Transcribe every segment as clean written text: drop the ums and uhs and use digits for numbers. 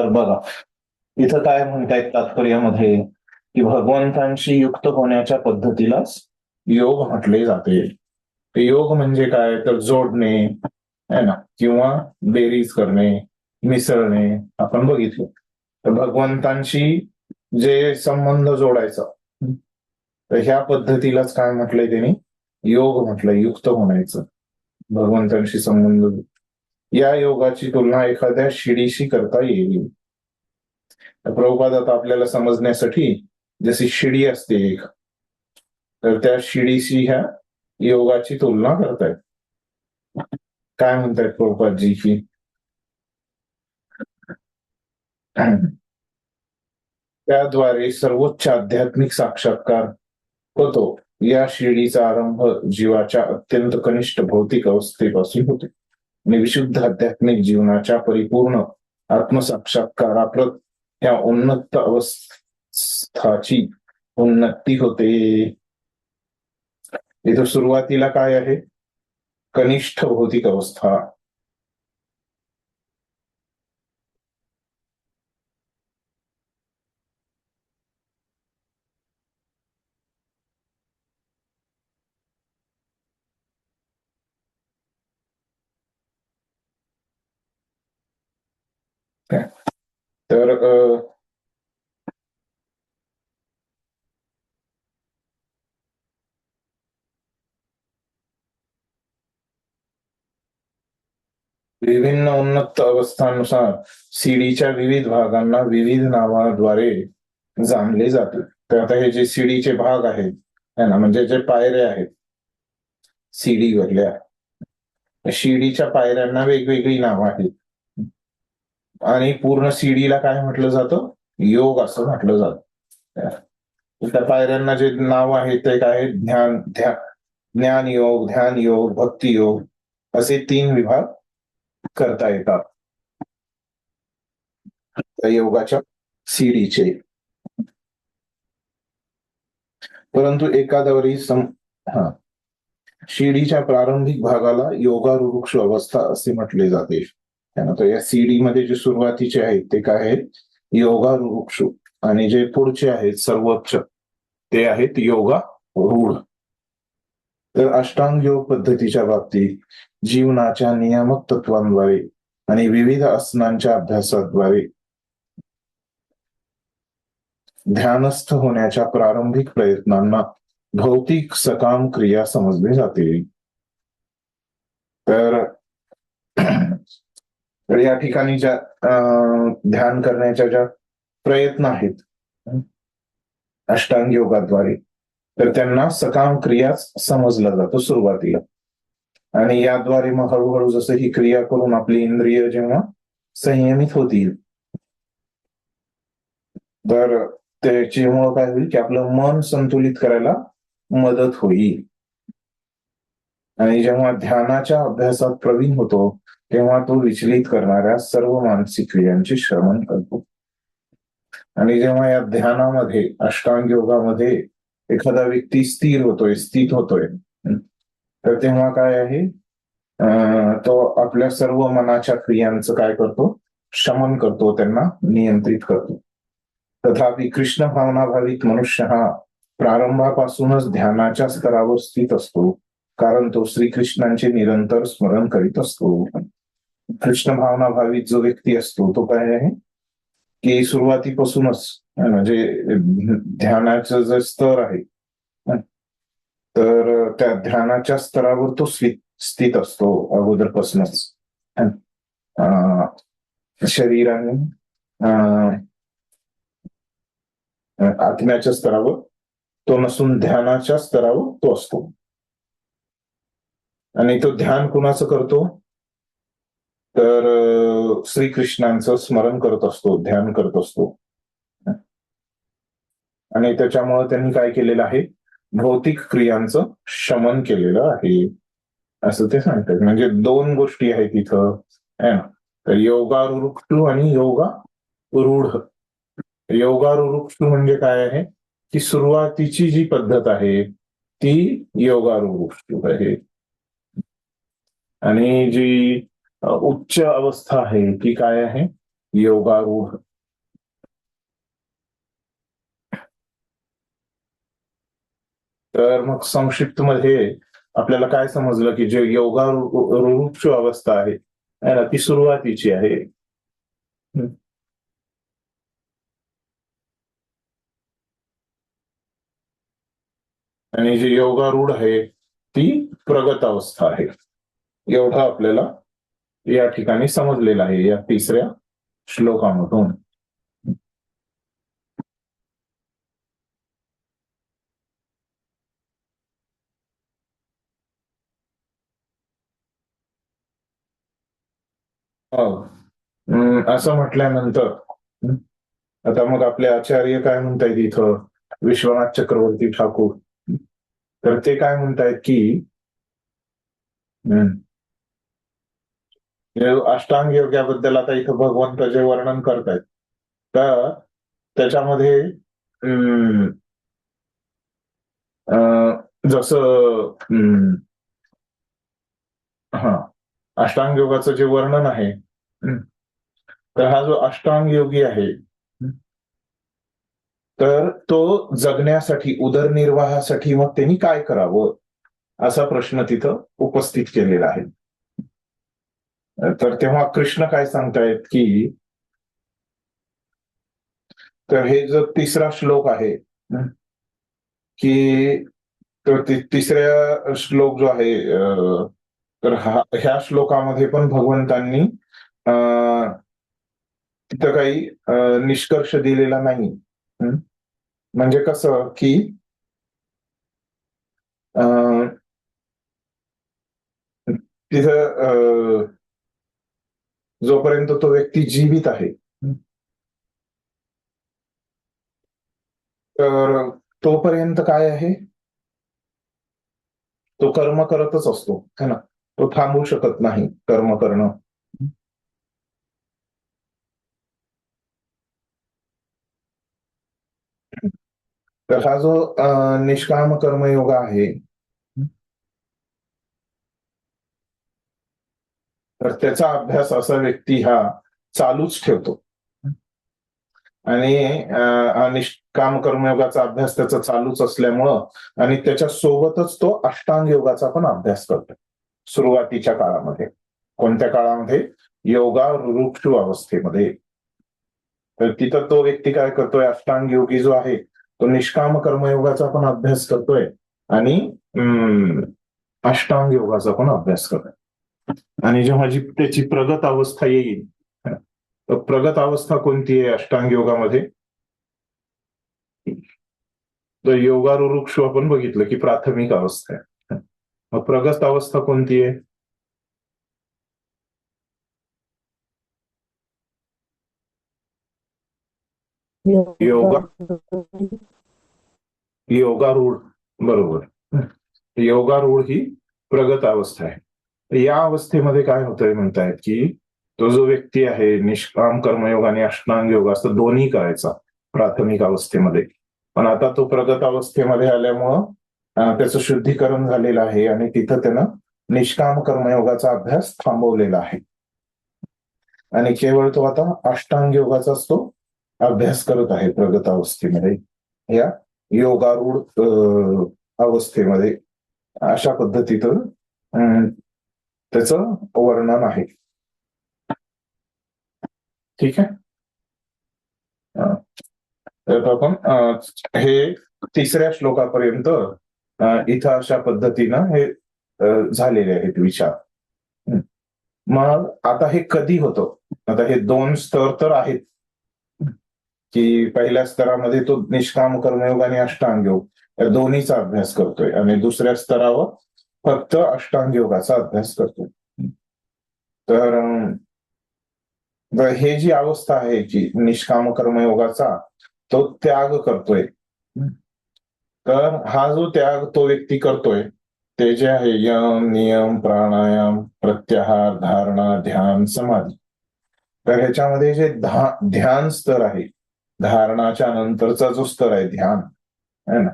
तर बघा, इथं काय म्हणतायत तात्पर्यामध्ये, की भगवंतांशी युक्त होण्याच्या पद्धतीलाच योग म्हटले जाते. ते योग म्हणजे काय, तर जोडणे है ना, किंवा बेरीज करणे, मिसळणे, आपण बघितलं. तर भगवंतांशी जे संबंध जोडायचा, तर ह्या पद्धतीलाच काय म्हटलंय त्यांनी, योग म्हटलंय, युक्त होण्याचं, भगवंतांशी संबंध. या योगाची तुलना एखाद्या शिडीशी करता येईल. प्रभुपाद आता आपल्याला समजण्यासाठी जशी शिडी असते एक, तर त्या शिडीशी ह्या योगाची तुलना करतायत. काय म्हणतायत प्रभुपादजी की त्याद्वारे सर्वोच्च आध्यात्मिक साक्षात्कार होतो. या शिडीचा आरंभ जीवाच्या अत्यंत कनिष्ठ भौतिक अवस्थेपासून होतो आणि विशुद्ध आध्यात्मिक जीवनाच्या परिपूर्ण आत्मसाक्षात्काराप्रत या उन्नत अवस्थाची उन्नती होते. इथं सुरुवातीला काय आहे, कनिष्ठ भौतिक अवस्था. तर विभिन्न उन्नत अवस्थांनुसार सीडीच्या विविध भागांना विविध नावाद्वारे जाणले जाते. तर आता हे जे सीडीचे भाग आहेत है ना, म्हणजे जे पायऱ्या आहेत सीडी वरल्या, शिडीच्या पायऱ्यांना वेगवेगळी नावं आहेत आणि पूर्ण सीडीला काय म्हटलं जातं, योग असं म्हटलं जातं. त्या पायऱ्यांना जे नाव आहे ते काय आहे, ज्ञान योग, ध्यान योग, भक्ती योग, असे 3 विभाग करता येतात त्या योगाच्या सीडीचे. परंतु एकादवरी शिडीच्या प्रारंभिक भागाला योगारुरुक्ष अवस्था असे म्हटले जाते. तर या सीडी मध्ये जे सुरुवातीचे आहेत ते काय आहेत, योगारुरुक्ष, आणि जे पुढचे आहेत सर्वोच्च ते आहेत योगारूढ. तर अष्टांग योग पद्धतीच्या बाबतीत जीवनाच्या नियामक तत्वांद्वारे आणि विविध आसनांच्या अभ्यासाद्वारे ध्यानस्थ होण्याच्या प्रारंभिक प्रयत्नांना भौतिक सकाम क्रिया समजले जाते. तर या ठिकाणी ज्या ध्यान करण्याच्या ज्या प्रयत्न आहेत अष्टांग योगाद्वारे, तर त्यांना सकाम क्रिया समजलं जातं सुरुवातीला, आणि याद्वारे मग हळूहळू जसं ही क्रिया करून आपली इंद्रिय जेव्हा संयमित होतील, तर त्याच्यामुळं काय होईल की आपलं मन संतुलित करायला मदत होईल. आणि जेव्हा ध्यानाच्या अभ्यासात प्रवीण होतो तेव्हा तो विचलित करणाऱ्या सर्व मानसिक क्रियांचे श्रमण करतो. आणि जेव्हा या ध्यानामध्ये अष्टांग योगामध्ये एखादा व्यक्ती स्थित होतोय, तर तेव्हा काय आहे, तो आपल्या सर्व मनाच्या क्रियांचं काय करतो, शमन करतो, त्यांना नियंत्रित करतो. तथापि कृष्ण भावनाभावित मनुष्य हा प्रारंभापासूनच ध्यानाच्या स्तरावर स्थित असतो, कारण तो श्रीकृष्णांचे निरंतर स्मरण करीत असतो. कृष्ण भावनाभावित जो व्यक्ती असतो तो काय आहे की सुरुवातीपासूनच, म्हणजे ध्यानाचं जे स्तर आहे, तर त्या ध्यानाच्या स्तरावर तो स्थित असतो अगोदरपासूनच. शरीराने आत्म्याच्या स्तरावर तो नसून ध्यानाच्या स्तरावर तो असतो. आणि तो ध्यान कुणाचं करतो, तर श्रीकृष्णांचं स्मरण करत असतो, ध्यान करत असतो. आणि त्याच्यामुळे त्यांनी काय केलेलं आहे, भौतिक क्रियांचं शमन केलेलं आहे असं ते सांगतात. म्हणजे 2 गोष्टी आहेत इथं है ना, तर योगारुरुक्षु आणि योगारूढ. योगारुरुक्षु म्हणजे काय आहे की सुरुवातीची जी पद्धत आहे ती योगारुरुक्षु आहे, आणि जी उच्च अवस्था आहे ती काय आहे, योगारूढ. तर मग संक्षिप्त मध्ये आपल्याला काय समजलं की जे योगारूढ अवस्था आहे ना, ती सुरुवातीची आहे. आणि जी योगारूढ आहे ती प्रगत अवस्था आहे. एवढं आपल्याला या ठिकाणी समजलेलं आहे या तिसऱ्या श्लोकामधून. असं म्हटल्यानंतर आता मग आपले आचार्य काय म्हणतायत इथं, विश्वनाथ चक्रवर्ती ठाकूर, तर ते काय म्हणतायत की अष्टांग योगाबद्दल आता इथं भगवंत जे वर्णन करतायत तर त्याच्यामध्ये जसं अष्टांग योगाचं जे वर्णन आहे, तर हा जो अष्टांग योगी आहे तर तो जगण्यासाठी, उदरनिर्वाहासाठी मग त्यांनी काय करावं असा प्रश्न तिथं उपस्थित केलेला आहे. तर तेव्हा कृष्ण काय सांगतायत की, तर हे जो तिसरा श्लोक आहे की, तर तिसऱ्या श्लोक जो आहे, तर ह्या श्लोकामध्ये पण भगवंतांनी तिथं काही निष्कर्ष दिलेला नाही. म्हणजे कसं की तिथं जोपर्यंत तो व्यक्ती जीवित आहे तर तोपर्यंत काय आहे, तो कर्म करतच असतो है ना, तो थांबू शकत नाही कर्म करणं. तर हा जो निष्काम कर्मयोग आहे तर त्याचा अभ्यास असा व्यक्ती हा चालूच ठेवतो. आणि निष्काम कर्मयोगाचा अभ्यास त्याचा चालूच असल्यामुळं आणि त्याच्या सोबतच तो अष्टांग योगाचा पण अभ्यास करतो सुरुवातीच्या काळामध्ये. कोणत्या काळामध्ये? योगारूढ अवस्थेमध्ये. तर तिथं तो व्यक्ती काय करतोय, अष्टांग योगी जो आहे तो निष्काम कर्मयोगाचा पण अभ्यास करतोय आणि अष्टांग योगाचा पण अभ्यास करतोय. आणि जेव्हा जी त्याची प्रगत अवस्था येईल, तर प्रगत अवस्था कोणती आहे अष्टांग योगामध्ये? तर योगारूढ आपण बघितलं की प्राथमिक अवस्था आहे. मग प्रगत अवस्था कोणती आहे? योगारूढ, बरोबर. योगारूढ ही प्रगत अवस्था आहे. या अवस्थेमध्ये काय होतंय म्हणतायत की, तो जो व्यक्ती आहे निष्काम कर्मयोग आणि अष्टांग योग असं दोन्ही करायचा प्राथमिक अवस्थेमध्ये. पण आता तो प्रगत अवस्थेमध्ये आल्यामुळं त्याचं शुद्धीकरण झालेलं आहे आणि तिथं त्यानं निष्काम कर्मयोगाचा अभ्यास थांबवलेला आहे आणि केवळ तो आता अष्टांग योगाचाच तो अभ्यास करत आहे प्रगत अवस्थेमध्ये, या योगारूढ अवस्थेमध्ये. अशा पद्धतीचं त्याचं वर्णन आहे. ठीक आहे. तर आपण हे तिसऱ्या श्लोकापर्यंत इथं अशा पद्धतीनं हे झालेले आहेत विचार. मग आता हे कधी होतं? आता हे दोन स्तर तर आहेत की पहिल्या स्तरामध्ये तो निष्काम कर्मयोग आणि अष्टांग योग या दोन्हीचा अभ्यास करतोय आणि दुसऱ्या स्तरावर फक्त अष्टांग योगाचा अभ्यास करतोय. तर हे जी अवस्था आहे की निष्काम कर्मयोगाचा तो त्याग करतोय, तर हा जो त्याग तो व्यक्ती करतोय ते जे आहे यम, नियम, प्राणायाम, प्रत्याहार, धारणा, ध्यान, समाधी, तर ह्याच्यामध्ये जे ध्यान स्तर आहे, धारणाच्या नंतरचा जो स्तर आहे ध्यान है ना,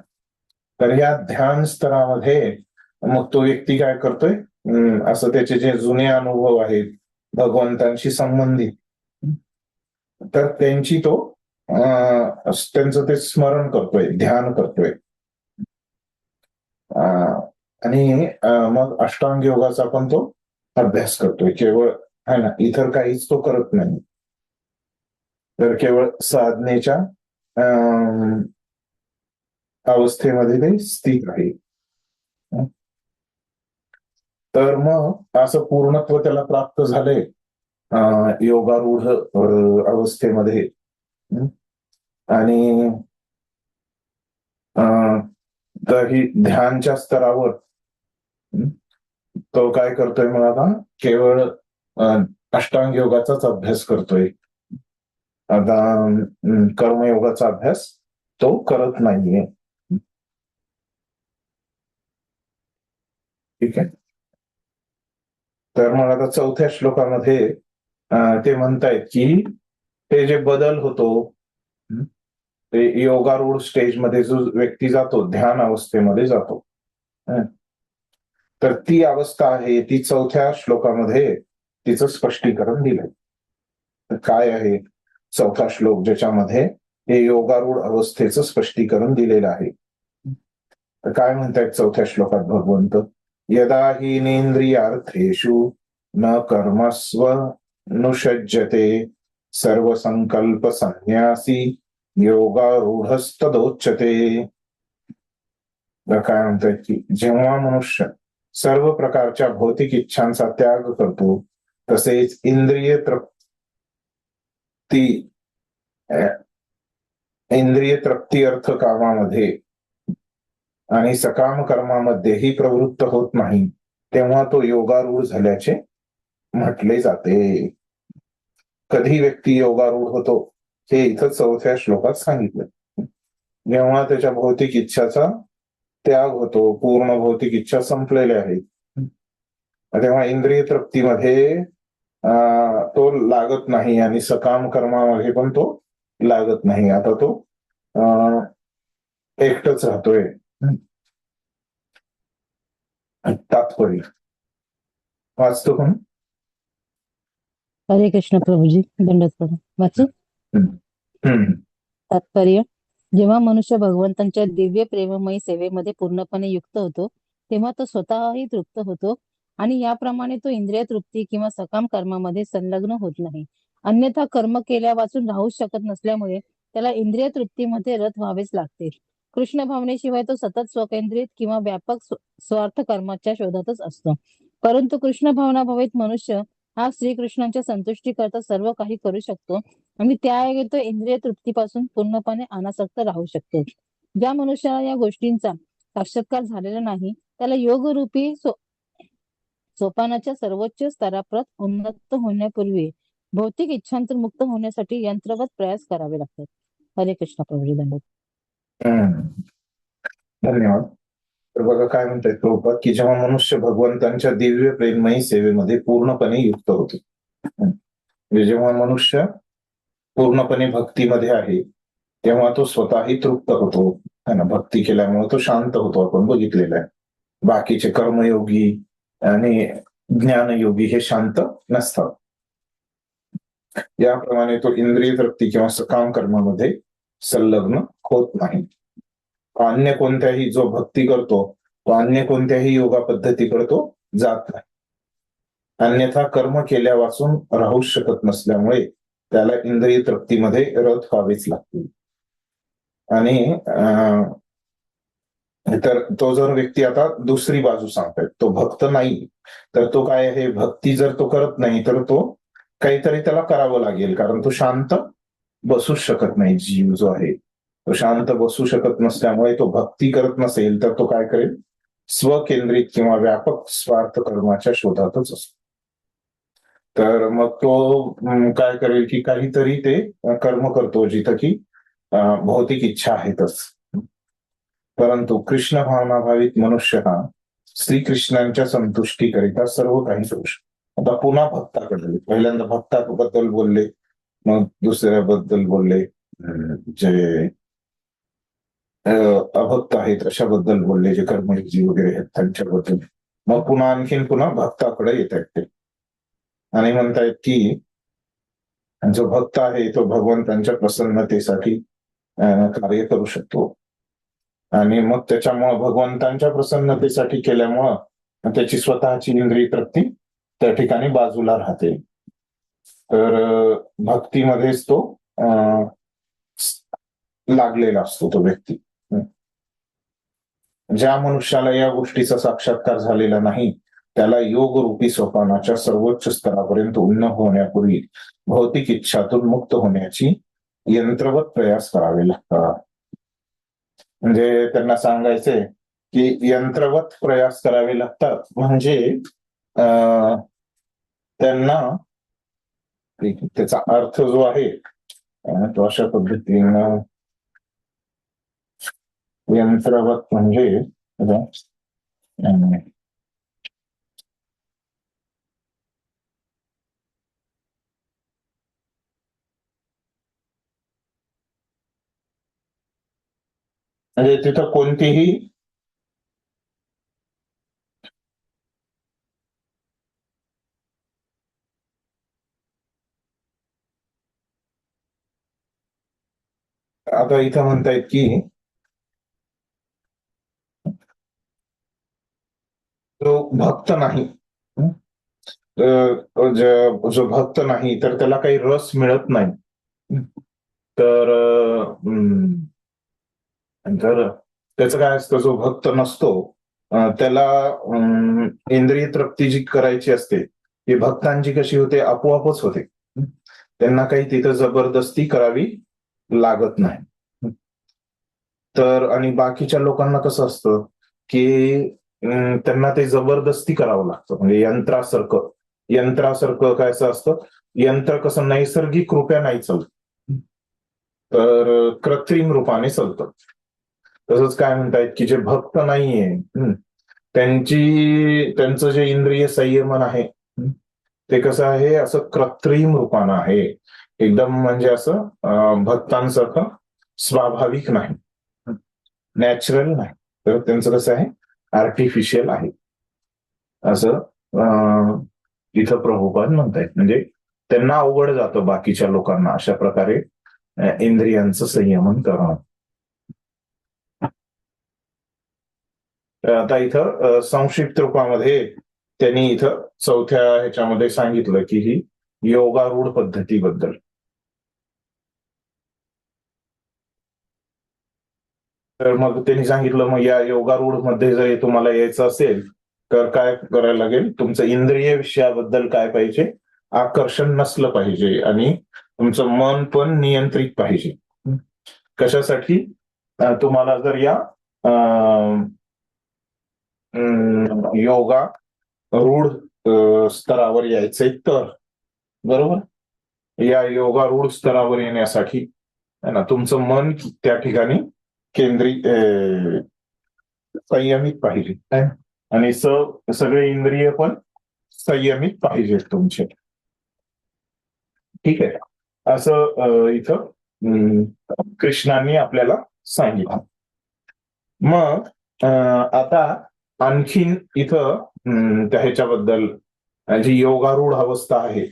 तर या ध्यान स्तरामध्ये मग तो व्यक्ती काय करतोय, असं त्याचे जे जुने अनुभव आहेत भगवंतांशी संबंधित तर त्यांची तो त्यांचं ते स्मरण करतोय, ध्यान करतोय. आणि मग अष्टांग योगाचा पण तो अभ्यास करतोय. केवळ है ना, इतर काहीच तो करत नाही. तर केवळ साधनेच्या अवस्थेमध्ये ते स्थित आहे. तर मग असं पूर्णत्व त्याला प्राप्त झालंय योगारूढ अवस्थेमध्ये. आणि ही ध्यानच्या स्तरावर तो काय करतोय मग आता, केवळ अष्टांग योगाचाच अभ्यास करतोय. आता कर्मयोगाचा अभ्यास तो करत नाहीये. ठीक आहे. तर मग आता चौथ्या श्लोकामध्ये ते म्हणतायत की ते जे बदल होतो, ते योगारूढ स्टेजमध्ये जो व्यक्ती जातो, ध्यान अवस्थेमध्ये जातो, तर ती अवस्था आहे ती चौथ्या श्लोकामध्ये तिचं स्पष्टीकरण दिलंय. तर काय आहे चौथा श्लोक ज्याच्यामध्ये हे योगारूढ अवस्थेचं स्पष्टीकरण दिलेलं आहे. तर काय म्हणतायत चौथ्या श्लोकात भगवंत, यदा हि नेंद्रियार्थेषु न कर्मस्व नुषज्यते सर्वसंकल्प संन्यासी योगारूढस्तदोच्यते. काय म्हणतायत की जेव्हा मनुष्य सर्व प्रकारच्या भौतिक इच्छांचा त्याग करतो, तसेच इंद्रिय तृप्ती अर्थ कामामध्ये आणि सकाम कर्मामध्येही प्रवृत्त होत नाही, तेव्हा तो योगारूढ झाल्याचे म्हटले जाते. कधी व्यक्ती योगारूढ होतो हे इथं चौथ्या श्लोकात सांगितलं. जेव्हा त्याच्या भौतिक इच्छाचा त्याग होतो, पूर्ण भौतिक इच्छा संपलेल्या आहेत, तेव्हा इंद्रिय तृप्तीमध्ये तो लागत नाही आणि सकाम कर्मामध्ये पण तो लागत नाही. आता तो एकटच राहतोय. तात्पर्य वाचतो पण. हरे कृष्ण प्रभूजी, दंडवत प्रणाम. वाचू. तात्पर्य, जेव्हा मनुष्य भगवंतांच्या दिव्य प्रेममयी सेवेमध्ये पूर्णपणे युक्त होतो, तेव्हा तो स्वतःही तृप्त होतो आणि याप्रमाणे तो इंद्रिय तृप्ती किंवा सकाम कर्मामध्ये संलग्न होत नाही. अन्यथा कर्म केल्या वाचून राहू शकत नसल्यामुळे त्याला इंद्रिय तृप्तीमध्ये रत व्हावेच लागते. कृष्ण भावनेशिवाय तो सतत स्वकेंद्रित किंवा व्यापक स्वार्थ कर्माच्या शोधातच असतो. परंतु कृष्ण भावना भावित मनुष्य हा श्रीकृष्णांच्या संतुष्टीकरता सर्व काही करू शकतो आणि त्या तो इंद्रिय तृप्तीपासून पूर्णपणे अनासक्त राहू शकतो. ज्या मनुष्याला या गोष्टींचा साक्षात्कार झालेला नाही, त्याला योगरूपी सोपानाच्या सर्वोच्च स्तराप्रत उन्नत होण्यापूर्वी भौतिक इच्छांतून मुक्त होण्यासाठी यंत्रवत प्रयास करावे लागतात. हरे कृष्ण प्रभू. धन्यवाद. तर बघा काय म्हणतायत प्रभुपाद की जेव्हा मनुष्य भगवंतांच्या दिव्य प्रेममयी सेवेमध्ये पूर्णपणे युक्त होतो, जेव्हा मनुष्य पूर्णपणे भक्तीमध्ये आहे, तेव्हा तो स्वतःही तृप्त होतो. है ना, भक्ती केल्यामुळे तो शांत होतो. आपण बघितलेलं आहे. बाकीचे कर्मयोगी आणि ज्ञानयोगी हे शांत नसतात. याप्रमाणे तो इंद्रिय तृप्ती किंवा सकाम कर्मामध्ये संलग्न होत नाही. अन्य कोणत्याही जो भक्ती करतो तो अन्य कोणत्याही योगा पद्धतीकडे तो जात नाही. अन्यथा कर्म केल्या वाचून राहू शकत नसल्यामुळे त्याला इंद्रिय तृप्तीमध्ये रत व्हावेच लागते. आणि तर तो जर व्यक्ती आता दुसरी बाजू सांगतोय, तो भक्त नाही, तर तो काय आहे, भक्ती जर तो करत नाही तर तो काहीतरी त्याला करावं लागेल, कारण तो शांत बसूच शकत नाही. जीव जो आहे तो शांत बसू शकत नसल्यामुळे तो भक्ती करत नसेल तर तो काय करेल, स्वकेंद्रित किंवा व्यापक स्वार्थ कर्माच्या शोधातच असतो. तर मग तो काय करेल की काहीतरी ते कर्म करतो जिथं की भौतिक इच्छा आहेतच. परंतु कृष्ण भावनाभावित मनुष्य हा श्रीकृष्णांच्या संतुष्टीकरिता सर्व काही करू शकतो. आता पुन्हा भक्ताकडे, पहिल्यांदा भक्ताबद्दल बोलले, मग दुसऱ्याबद्दल बोलले, जे अभक्त आहेत अशाबद्दल बोलले, जे कर्मयोगी वगैरे आहेत त्यांच्याबद्दल. मग पुन्हा भक्ताकडे येत आहेत ते आणि म्हणतायत की आणि जो भक्त आहे तो भगवंतांच्या प्रसन्नतेसाठी कार्य करू शकतो. आणि मग त्याच्यामुळं भगवंतांच्या प्रसन्नतेसाठी केल्यामुळं त्याची स्वतःची इंद्रिय तृप्ती त्या ठिकाणी बाजूला राहते. तर भक्तीमध्येच तो लागलेला असतो तो व्यक्ती. ज्या मनुष्याला या गोष्टीचा साक्षात्कार झालेला नाही त्याला योग रूपी सोपानाच्या सर्वोच्च स्तरापर्यंत उन्नत होण्यापूर्वी भौतिक इच्छातून मुक्त होण्याची यंत्रवत प्रयास करावे लागतात. म्हणजे त्यांना सांगायचंय की यंत्रवत प्रयास करावे लागतात, म्हणजे त्यांना त्याचा अर्थ जो आहे तो अशा पद्धतीनं यंत्रवत म्हणजे तिथं कोणतीही आता इथं म्हणतायत की जो भक्त नाही, जो भक्त नाही तर त्याला काही रस मिळत नाही. तर त्याचं काय असतं, जो भक्त नसतो त्याला इंद्रिय तृप्ती जी करायची असते ती भक्तांची कशी होते, आपोआपच होते. त्यांना काही तिथं जबरदस्ती करावी लागत नाही. तर आणि बाकीच्या लोकांना कसं असतं की त्यांना ते जबरदस्ती करावं लागतं, म्हणजे यंत्रासारखं काय असं असतं, यंत्र कसं नैसर्गिक रूपे नाही चालत, तर कृत्रिम रूपाने चालतं. तसंच काय म्हणतायत की जे भक्त नाहीये त्यांचं जे इंद्रिय संयमन आहे ते कसं आहे, असं कृत्रिम रूपानं आहे, एकदम म्हणजे असं भक्तांसारखं स्वाभाविक नाही, नॅचरल नाही. तर त्यांचं कसं आहे, आर्टिफिशियल आहे असं इथं प्रभुपाद म्हणतायत. म्हणजे त्यांना अवघड जातं बाकीच्या लोकांना अशा प्रकारे इंद्रियांचं संयमन करणं. आता इथं संक्षिप्त रूपामध्ये त्यांनी इथं चौथ्या ह्याच्यामध्ये सांगितलं की ही योगारूढ पद्धतीबद्दल. तर मग त्यांनी सांगितलं, मग या योगारूढ मध्ये जर तुम्हाला यायचं असेल तर काय करायला लागेल, तुमचं इंद्रिय विषयाबद्दल काय पाहिजे, आकर्षण नसलं पाहिजे आणि तुमचं मन पण नियंत्रित पाहिजे. कशासाठी, तुम्हाला जर या योगा रूढ स्तरावर यायचंय तर, बरोबर, या योगारूढ स्तरावर येण्यासाठी ना तुमचं मन त्या ठिकाणी केंद्रित संयमित पाहिजे आणि सगळे इंद्रिय पण संयमित पाहिजेत तुमचे. ठीक आहे, असं इथं कृष्णांनी आपल्याला सांगितलं. मग आता आणखीन इथं त्या ह्याच्याबद्दल जी योगारूढ अवस्था आहे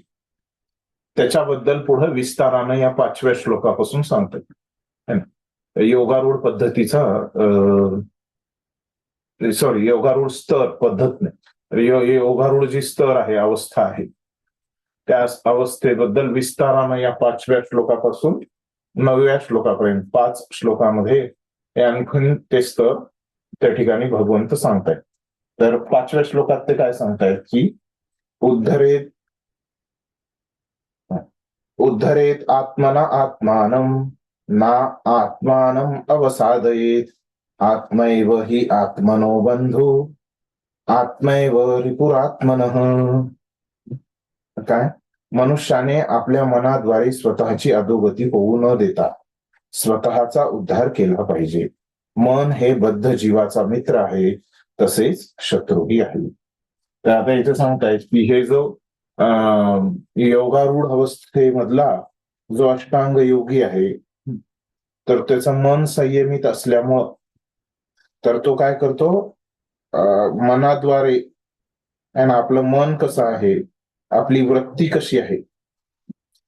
त्याच्याबद्दल पुढे विस्तारानं या 5व्या श्लोकापासून सांगतात. योगारूढ पद्धतीचा योगारूढ स्तर पद्धत नाही, योगारूढ जी स्तर आहे, अवस्था आहे, त्या अवस्थेबद्दल विस्तारानं या 5व्या श्लोकापासून 9व्या श्लोकापर्यंत 5 श्लोकामध्ये आणखीन ते स्तर त्या ठिकाणी भगवंत सांगतायत. तर 5व्या श्लोकात ते काय सांगतायत की उद्धरेत आत्मना आत्मानं ना आत्मानं अवसादयेत आत्मैव हि आत्मनो बंधू आत्मैव रिपुरात्मनः. काय, मनुष्याने आपल्या मनाद्वारे स्वतःची अधोगती होऊ न देता स्वतःचा उद्धार केला पाहिजे. मन हे बद्ध जीवाचा मित्र आहे, तसेच शत्रूही आहे. तर आता इथे सांगतायत की हे जो योगारूढ अवस्थेमधला जो अष्टांग योगी आहे तर त्याचं मन संयमित असल्यामुळं तर तो काय करतो, मनाद्वारे, आणि आपलं मन कसं आहे, आपली वृत्ती कशी आहे,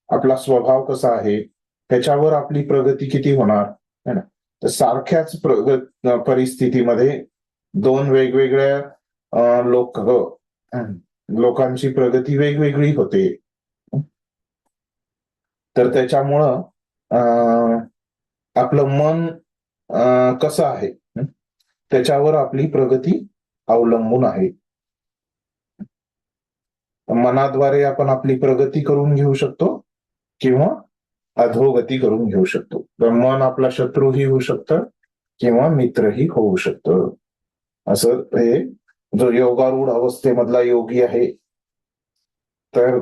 आपला स्वभाव कसा आहे, त्याच्यावर आपली प्रगती किती होणार है ना. तर सारख्याच परिस्थितीमध्ये दोन वेगवेगळ्या लोकांची प्रगती वेगवेगळी होते. तर त्याच्यामुळं आपलं मन कसं आहे त्याच्यावर आपली प्रगती अवलंबून आहे. मनाद्वारे आपण आपली प्रगती करून घेऊ शकतो किंवा अधोगती करून घेऊ शकतो. तर मन आपला शत्रूही होऊ शकतं किंवा मित्रही होऊ शकतं. असं हे जो योगारूढ अवस्थेमधला योगी आहे तर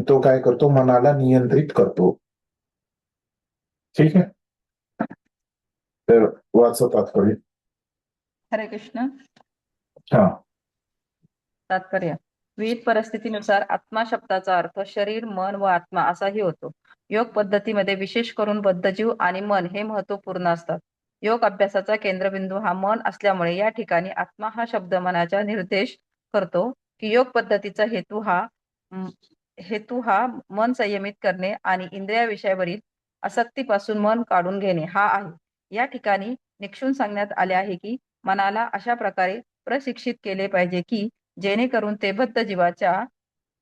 तो काय करतो, मनाला नियंत्रित करतो. ठीक आहे. तर वाचतात कळेल. हरे कृष्ण. हा. तात्पर्य. विविध परिस्थितीनुसार आत्मा शब्दाचा अर्थ शरीर, मन व आत्मा असाही होतो. योग पद्धतीमध्ये विशेष करून बद्धजीव आणि मन हे महत्वपूर्ण असतात. योग अभ्यासाचा केंद्रबिंदू हा मन असल्यामुळे या ठिकाणी आत्मा हा शब्द मनाचा निर्देश करतो की योग पद्धतीचा हेतू हा मन संयमित करणे आणि इंद्रियाविषयावरील आसक्तीपासून मन काढून घेणे हा आहे. या ठिकाणी निक्षून सांगण्यात आले आहे की मनाला अशा प्रकारे प्रशिक्षित केले पाहिजे की जेणेकरून ते बद्ध जीवाच्या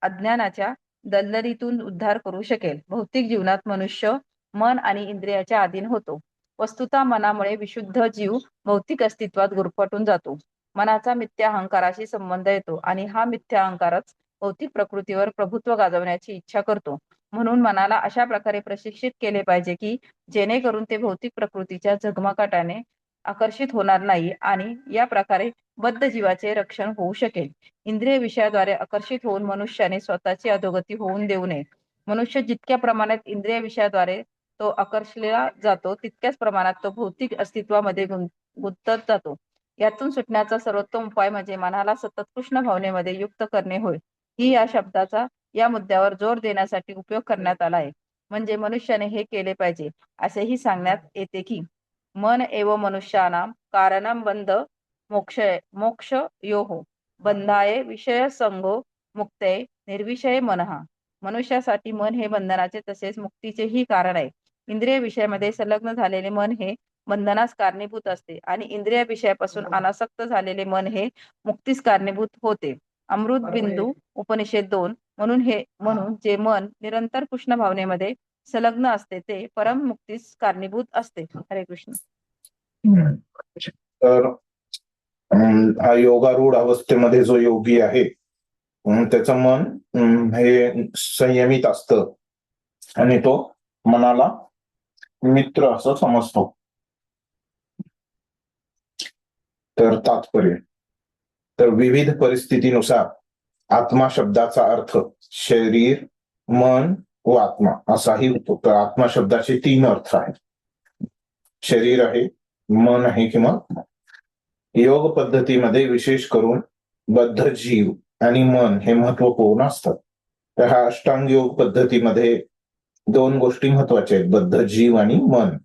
अज्ञानाच्या दलदलीतून उद्धार करू शकेल. भौतिक जीवनात मनुष्य मन आणि इंद्रियाच्या अधीन होतो. वस्तुतः मनामुळे विशुद्ध जीव भौतिक अस्तित्वात गुरफटून जातो. मनाचा मिथ्या अहंकाराशी संबंध येतो आणि हा मिथ्या अहंकारच भौतिक प्रकृतीवर प्रभुत्व गाजवण्याची इच्छा करतो. म्हणून मनाला अशा प्रकारे प्रशिक्षित केले पाहिजे की जेणेकरून ते भौतिक प्रकृतीच्या झगमगाटाने आकर्षित होणार नाही आणि या प्रकारे बद्ध जीवाचे रक्षण होऊ शकेल. इंद्रिय विषयाद्वारे आकर्षित होऊन मनुष्याने स्वतःची अधोगती होऊन देऊ नये. मनुष्य जितक्या प्रमाणात इंद्रिय विषयाद्वारे तो आकर्षला जातो तितक्याच प्रमाणात तो भौतिक अस्तित्वामध्ये गुंतत जातो. यातून सुटण्याचा सर्वोत्तम उपाय म्हणजे मनाला सतत कृष्ण भावनेमध्ये युक्त करणे होय. ही या शब्दाचा या मुद्द्यावर जोर देण्यासाठी उपयोग करण्यात आला आहे. म्हणजे मनुष्याने हे केले पाहिजे असेही सांगण्यात येते की मन एव मनुष्यानां कारणं बंध मोक्ष योहो बंधाये विषय संगो मुक्ते निर्विषय मनहा. मनुष्यासाठी मन हे बंधनाचे तसेच मुक्तीचेही कारण आहे. इंद्रिय विषयामध्ये संलग्न झालेले मन हे बंधनास कारणीभूत असते आणि इंद्रिय विषयापासून अनासक्त झालेले मन हे मुक्तीस कारणीभूत होते. अमृत बिंदू उपनिषेद 2. म्हणून जे मन निरंतर कृष्ण भावनेमध्ये संलग्न असते ते परम मुक्तीस कारणीभूत असते. हरे कृष्ण. तर हा योगारूढ अवस्थेमध्ये जो योगी आहे त्याचं मन हे संयमित असतं आणि तो मनाला मित्र असं समजतो. तर तात्पर्य. तर विविध परिस्थितीनुसार आत्मा शब्दाचा अर्थ शरीर, मन व आत्मा असाही होतो. तर आत्मा शब्दाचे 3 अर्थ आहेत. शरीर आहे, मन आहे किंवा योग पद्धतीमध्ये विशेष करून बद्ध जीव आणि मन हे महत्वपूर्ण असतात. तर हा अष्टांग योग पद्धतीमध्ये 2 गोष्टी महत्वाच्या आहेत, बद्ध जीव आणि मन.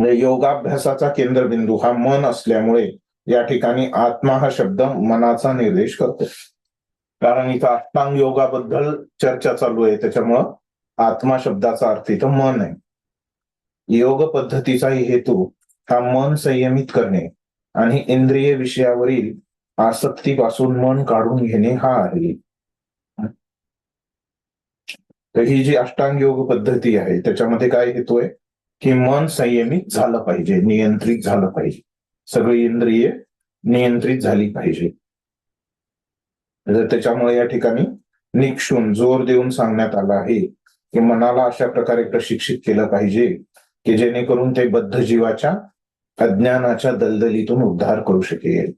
योगाभ्यासाचा केंद्रबिंदू हा मन असल्यामुळे या ठिकाणी आत्मा हा शब्द मनाचा निर्देश करतो. कारण इथं अष्टांग योगाबद्दल चर्चा चालू आहे त्याच्यामुळं आत्मा शब्दाचा अर्थ इथं मन आहे. योग पद्धतीचाही हेतू हा मन संयमित करणे आणि इंद्रिय विषयावरील आसक्तीपासून मन काढून घेणे हा आहे. तर ही जी अष्टांग योग पद्धती आहे त्याच्यामध्ये काय हेतू आहे की मन संयमित झालं पाहिजे, नियंत्रित झालं पाहिजे, सगळी इंद्रिये नियंत्रित झाली पाहिजे. त्याच्यामुळे या ठिकाणी निक्षून जोर देऊन सांगण्यात आलं आहे की मनाला अशा प्रकारे प्रशिक्षित केलं पाहिजे की जेणेकरून ते बद्ध जीवाच्या अज्ञानाच्या दलदलीतून उद्धार करू शकेल.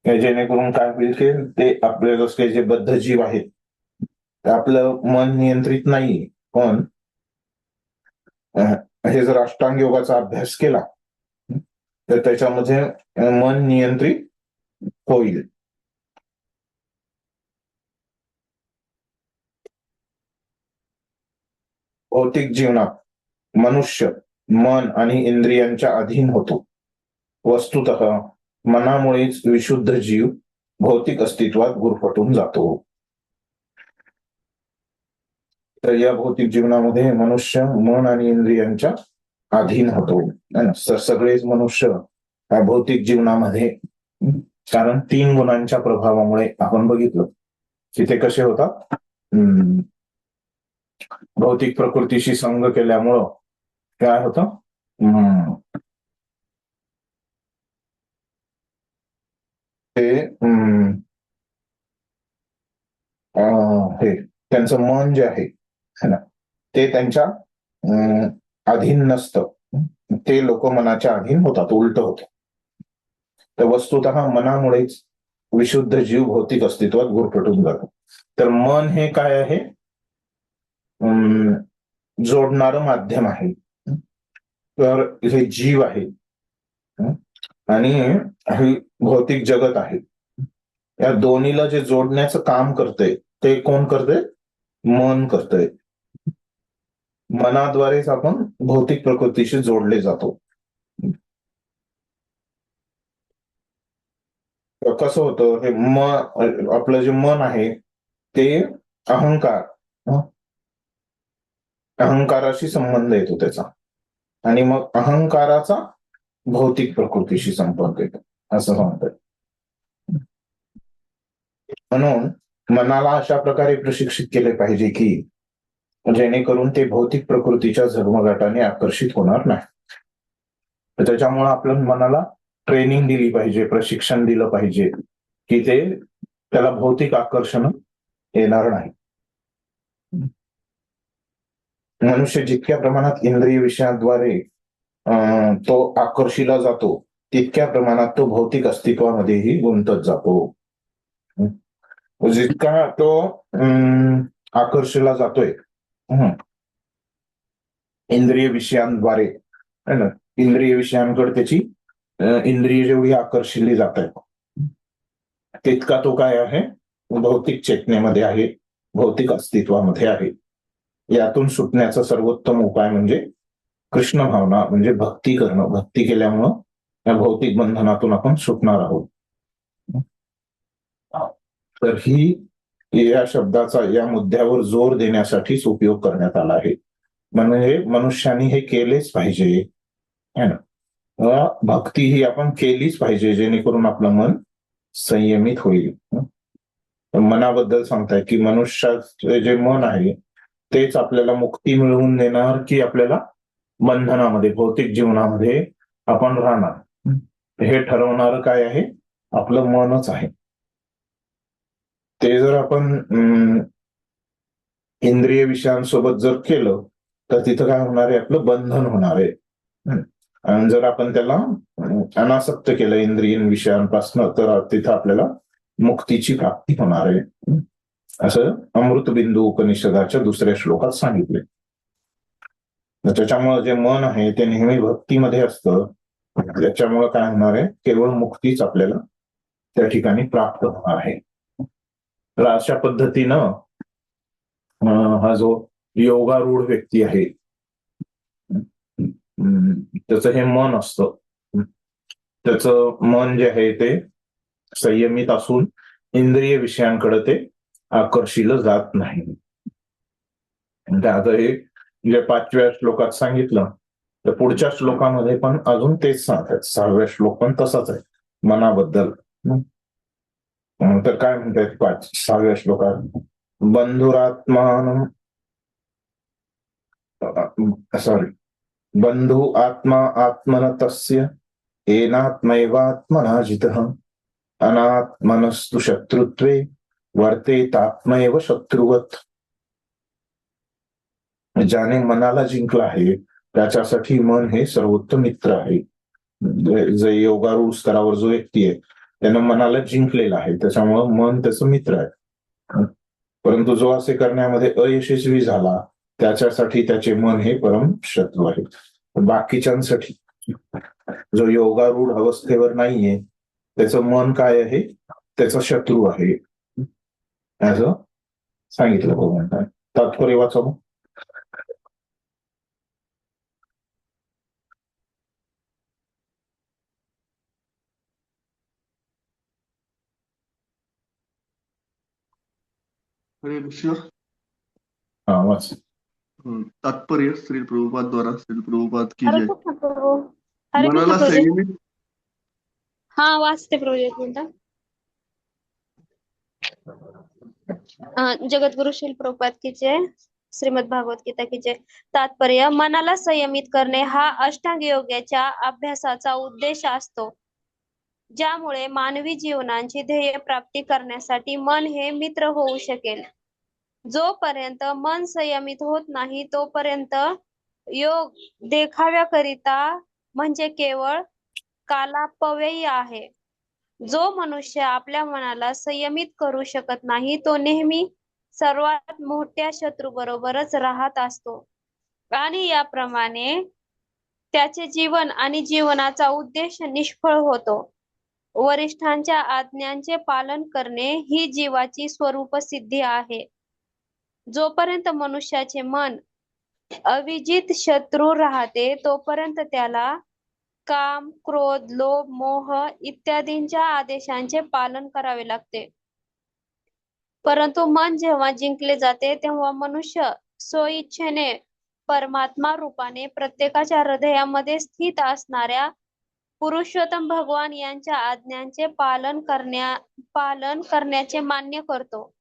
जेणेकरून काय होईल की ते आपले जसे जे बद्ध जीव आहेत आपलं मन नियंत्रित नाही, पण हे जर अष्टांग योगाचा अभ्यास केला तर त्याच्यामध्ये मन नियंत्रित होईल. भौतिक जीवनात मनुष्य मन आणि इंद्रियांच्या अधीन होतो. वस्तुतः मनामुळेच विशुद्ध जीव भौतिक अस्तित्वात गुरफटून जातो. तर या भौतिक जीवनामध्ये मनुष्य मन आणि इंद्रियांच्या अधीन होतो है ना. सगळेच मनुष्य या भौतिक जीवनामध्ये, कारण 3 गुणांच्या प्रभावामुळे आपण बघितलं की ते कसे होतात. भौतिक प्रकृतीशी संग केल्यामुळं काय होतं. ते हे त्यांचं मन जे आहे है ना, ते त्यांच्या अधीन नसतं. ते लोक मनाच्या अधीन होतात, उलट होतं. तर वस्तुतः मनामुळेच विशुद्ध जीव भौतिक अस्तित्वात गुरफटून जातो. तर मन हे काय आहे, जोडणारं माध्यम आहे. तर हे जीव आहे आणि हे भौतिक जगत आहे. या दोन्हीला जे जोडण्याचं काम करतंय ते कोण करतंय, मन करतंय. मनाद्वारेच आपण भौतिक प्रकृतीशी जोडले जातो. कसं होतं, हे आपलं जे मन आहे ते अहंकार अहंकाराशी संबंध येतो त्याचा, आणि मग अहंकाराचा भौतिक प्रकृतीशी संपर्क येतो असं म्हणतात. म्हणून मनाला अशा प्रकारे प्रशिक्षित केले पाहिजे की जेणेकरून ते भौतिक प्रकृतीच्या झगमगाटाने आकर्षित होणार नाही. तर त्याच्यामुळे आपल्या मनाला ट्रेनिंग दिली पाहिजे, प्रशिक्षण दिलं पाहिजे की ते त्याला भौतिक आकर्षण येणार नाही. मनुष्य जितक्या प्रमाणात इंद्रिय विषयांद्वारे तो आकर्षिला जातो तितक्या प्रमाणात तो भौतिक अस्तित्वामध्येही गुंतत जातो. जितका तो आकर्षिला जातोय इंद्रिय विषयांद्वारे है ना, इंद्रिय विषयांकडे त्याची इंद्रिय जेवढी आकर्षिली जात आहेत तितका तो काय आहे, भौतिक चेतनेमध्ये आहे, भौतिक अस्तित्वामध्ये आहे. यातून सुटण्याचा सर्वोत्तम उपाय म्हणजे कृष्ण भावना, म्हणजे भक्ती करणं. भक्ती केल्यामुळं या भौतिक बंधनातून आपण सुटणार आहोत. तर ही या शब्दाचा या मुद्द्यावर जोर देण्यासाठीच उपयोग करण्यात आला आहे. म्हणजे मनुष्याने हे केलेच पाहिजे है ना. भक्ती ही आपण केलीच पाहिजे जेणेकरून आपलं मन संयमित होईल. मनाबद्दल सांगताय की मनुष्याचे जे मन आहे तेच आपल्याला मुक्ती मिळवून देणार की आपल्याला बंधनामध्ये, भौतिक जीवनामध्ये आपण राहणार, हे ठरवणारं काय आहे, आपलं मनच आहे. ते जर आपण इंद्रिय विषयांसोबत जर केलं तर तिथं काय होणार आहे, आपलं बंधन होणार आहे. आणि जर आपण त्याला अनासक्त केलं इंद्रिय विषयांपासून तर तिथं आपल्याला मुक्तीची प्राप्ती होणार आहे, असं अमृतबिंदू उपनिषदाच्या 2ऱ्या श्लोकात सांगितले. त्याच्यामुळे जे मन आहे ते नेहमी भक्तीमध्ये असतं. त्याच्यामुळे काय होणार आहे, केवळ मुक्तीच आपल्याला त्या ठिकाणी प्राप्त होणार आहे. तर अशा पद्धतीनं हा जो योगारूढ व्यक्ती आहे त्याचं हे मन असतं, त्याचं मन जे आहे ते संयमित असून इंद्रिय विषयांकडे ते आकर्षिलं जात नाही. आता हे जे 5व्या श्लोकात सांगितलं तर पुढच्या श्लोकामध्ये पण अजून तेच सांगतात. 6व्या श्लोक पण तसाच आहे मनाबद्दल. तर काय म्हणतात 6व्या श्लोकात, बंधुरात्मान बंधु आत्मा आत्मन तस्य येनात्मैवात्मना जितः अनात्मनस्तु शत्रुत्वे वर्तेतात्मैव शत्रुवत. ज्याने मनाला जिंकलं आहे त्याच्यासाठी मन हे सर्वोत्तम मित्र आहे. जे योगारूढ स्तरावर जो व्यक्ती आहे त्यानं मनाला जिंकलेला आहे, त्याच्यामुळं मन त्याचं मित्र आहे. परंतु जो असे करण्यामध्ये अयशस्वी झाला त्याच्यासाठी त्याचे मन हे परम शत्रू आहे. बाकीच्यांसाठी जो योगारूढ अवस्थेवर नाहीये त्याचं मन काय आहे, त्याचा शत्रू आहे असं सांगितलं भगवंतांनी. तात्पर्य वाचा. हरे कृष्ण. हा वाच. तात्पर्य श्री प्रभुपाद द्वारा, श्री प्रभुपाद की हरे जय. कृष्ण प्रभू. हरे कृष्ण मनाला प्रभू. संयमित हा वाचते प्रभू, एक मिनिट. जगद्गुरु श्री प्रभुपाद की जय. श्रीमद भागवत गीता की जय. तात्पर्य: मनाला संयमित करणे हा अष्टांग योगाच्या अभ्यासाचा उद्देश असतो, ज्यामुळे मानवी जीवनाची ध्येय प्राप्ती करण्यासाठी मन हे मित्र होऊ शकेल. जोपर्यंत मन संयमित होत नाही तोपर्यंत योग देखाव्याकरिता म्हणजे केवळ कालापव्ययी आहे. जो मनुष्य आपल्या मनाला संयमित करू शकत नाही तो नेहमी सर्वात मोठ्या शत्रू बरोबरच राहत असतो आणि याप्रमाणे त्याचे जीवन आणि जीवनाचा उद्देश निष्फळ होतो. वरिष्ठांच्या आज्ञांचे पालन करणे ही जीवाची स्वरूप सिद्धी आहे. जोपर्यंत मनुष्याचे मन अविजित शत्रू राहते तोपर्यंत त्याला काम, क्रोध, लोभ, मोह इत्यादींच्या आदेशांचे पालन करावे लागते. परंतु मन जेव्हा जिंकले जाते तेव्हा मनुष्य स्वइच्छेने परमात्मा रूपाने प्रत्येकाच्या हृदयामध्ये स्थित असणाऱ्या पुरुषोत्तम भगवान यांच्या आज्ञांचे पालन करण्याचे मान्य करतो.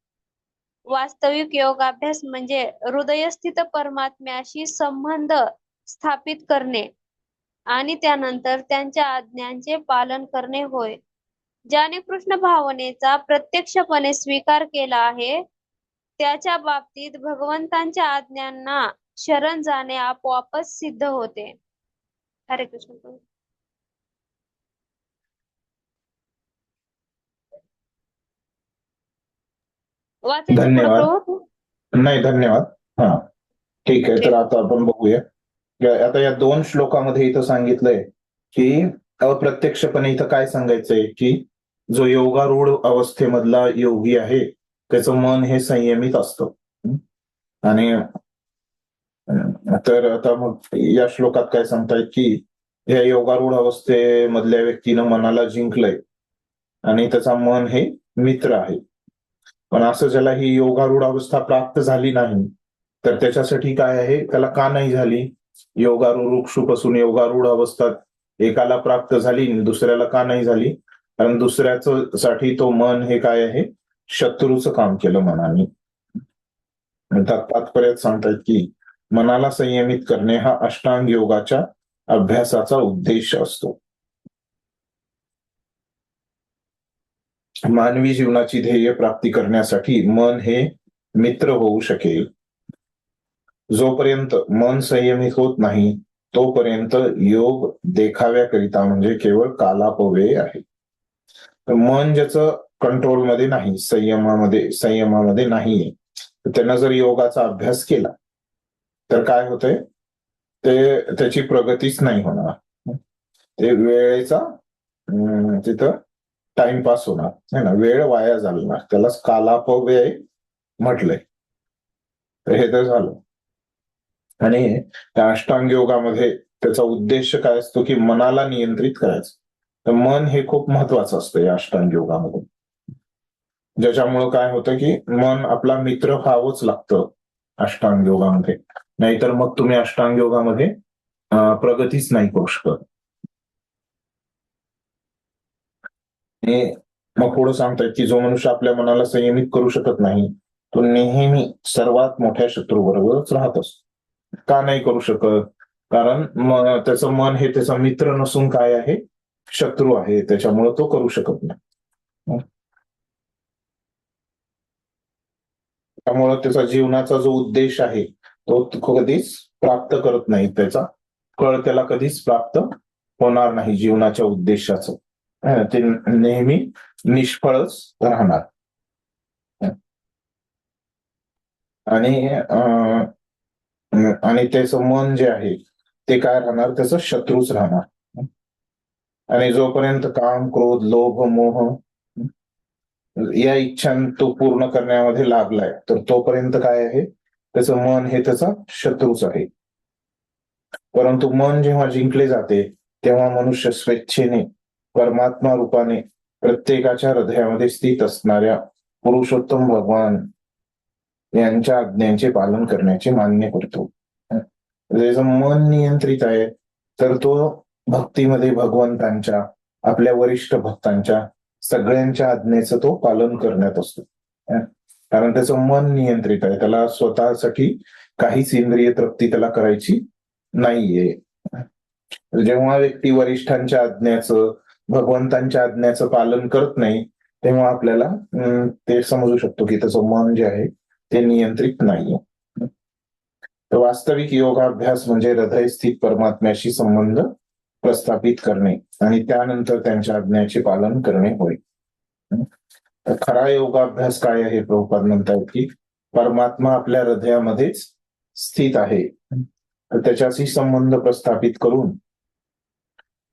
वास्तविक योगाभ्यास म्हणजे हृदयस्थित परमात्म्याशी संबंध स्थापित करणे आणि त्यानंतर त्यांच्या आज्ञांचे पालन करणे होय. ज्याने कृष्ण भावनेचा प्रत्यक्षपणे स्वीकार केला आहे त्याच्या बाबतीत भगवंतांच्या आज्ञांना शरण जाणे आपोआपच सिद्ध होते. हरे कृष्ण. वाचायचं पुढे धन्यवाद. प्रभू? नाही, धन्यवाद. हा, ठीक आहे. तर आता आपण बघूया. आता या 2 श्लोकामध्ये इथं सांगितलंय की अप्रत्यक्षपणे इथं काय सांगायचंय की जो योगारूढ अवस्थेमधला योगी आहे त्याचं मन हे संयमित असतं. आणि तर आता मग या श्लोकात काय सांगतायत की या योगारूढ अवस्थेमधल्या व्यक्तीनं मनाला जिंकलंय आणि त्याचा मन हे मित्र आहे. पण असं ज्याला ही योगारूढ अवस्था प्राप्त झाली नाही तर त्याच्यासाठी काय आहे, त्याला का नाही झाली? योगारूढ योगारूढ अवस्था एकाला प्राप्त झाली, दुसऱ्याला का नाही झाली? कारण दुसऱ्याच साठी तो मन हे काय आहे, शत्रूचं काम केलं मनाने. तात्पर्यात सांगतात की मनाला संयमित करणे हा अष्टांग योगाच्या अभ्यासाचा उद्देश असतो. मानवी जीवनाची ध्येय प्राप्ती करण्यासाठी मन हे मित्र होऊ शकेल. जोपर्यंत मन संयमित होत नाही तोपर्यंत योग देखाव्याकरिता म्हणजे केवळ कालापव्यय आहे. तर मन ज्याचं कंट्रोलमध्ये नाही, संयमामध्ये नाहीये, त्यानं जर योगाचा अभ्यास केला तर काय होतंय, ते त्याची प्रगतीच नाही होणार. ते वेळेचा तिथं टाइमपास होणार है ना, वेळ वाया जाणार. त्यालाच कालापव्यय म्हटलंय. तर हे तर झालं. आणि त्या अष्टांग योगामध्ये त्याचा उद्देश काय असतो की मनाला नियंत्रित करायचं. तर मन हे खूप महत्वाचं असतं या अष्टांग योगामध्ये, ज्याच्यामुळं काय होतं की मन आपला मित्र व्हावंच लागतं अष्टांग योगामध्ये. नाहीतर मग तुम्ही अष्टांग योगामध्ये प्रगतीच नाही करू शकत. मग पुढे सांगतायत की जो मनुष्य आपल्या मनाला संयमित करू शकत नाही तो नेहमी सर्वात मोठ्या शत्रू बरोबरच राहत असतो. का नाही करू शकत? कारण त्याचं मन हे त्याचा मित्र नसून काय आहे, शत्रू आहे. त्याच्यामुळे तो करू शकत नाही. त्यामुळे त्याचा जीवनाचा जो उद्देश आहे तो कधीच प्राप्त करत नाही. त्याचा कळ त्याला कधीच प्राप्त होणार नाही जीवनाच्या उद्देशाचं. ते नेहमी निष्फळच राहणार. आणि त्याचं मन जे आहे ते काय राहणार, त्याचं शत्रूच राहणार. आणि जोपर्यंत काम, क्रोध, लोभ, मोह या इच्छा तो पूर्ण करण्यामध्ये लागलाय तर तोपर्यंत काय आहे, त्याचं मन हे त्याचा शत्रूच आहे. परंतु मन जेव्हा जिंकले जाते तेव्हा मनुष्य स्वेच्छेने परमात्मा रूपाने प्रत्येकाच्या हृदयामध्ये स्थित असणाऱ्या पुरुषोत्तम भगवान यांच्या आज्ञांचे पालन करण्याचे मान्य करतो. त्याचं मन नियंत्रित आहे तर तो भक्तीमध्ये भगवंतांच्या, आपल्या वरिष्ठ भक्तांच्या सगळ्यांच्या आज्ञेचं तो पालन करण्यात असतो. कारण त्याचं मन नियंत्रित आहे, त्याला स्वतःसाठी काहीच इंद्रिय तृप्ती त्याला करायची नाहीये. जेव्हा व्यक्ती वरिष्ठांच्या आज्ञाचं, भगवंतांच्या आज्ञाचं पालन करत नाही, तेव्हा आपल्याला ते समजू शकतो की त्याचं मन जे आहे ते नियंत्रित नाहीये. तर वास्तविक योगाभ्यास म्हणजे हृदयस्थित परमात्म्याशी संबंध प्रस्थापित करणे आणि त्यानंतर त्यांच्या आज्ञाचे पालन करणे होय. तर खरा योगाभ्यास काय आहे? प्रभुपाद म्हणतात की परमात्मा आपल्या हृदयामध्येच स्थित आहे, तर त्याच्याशी संबंध प्रस्थापित करून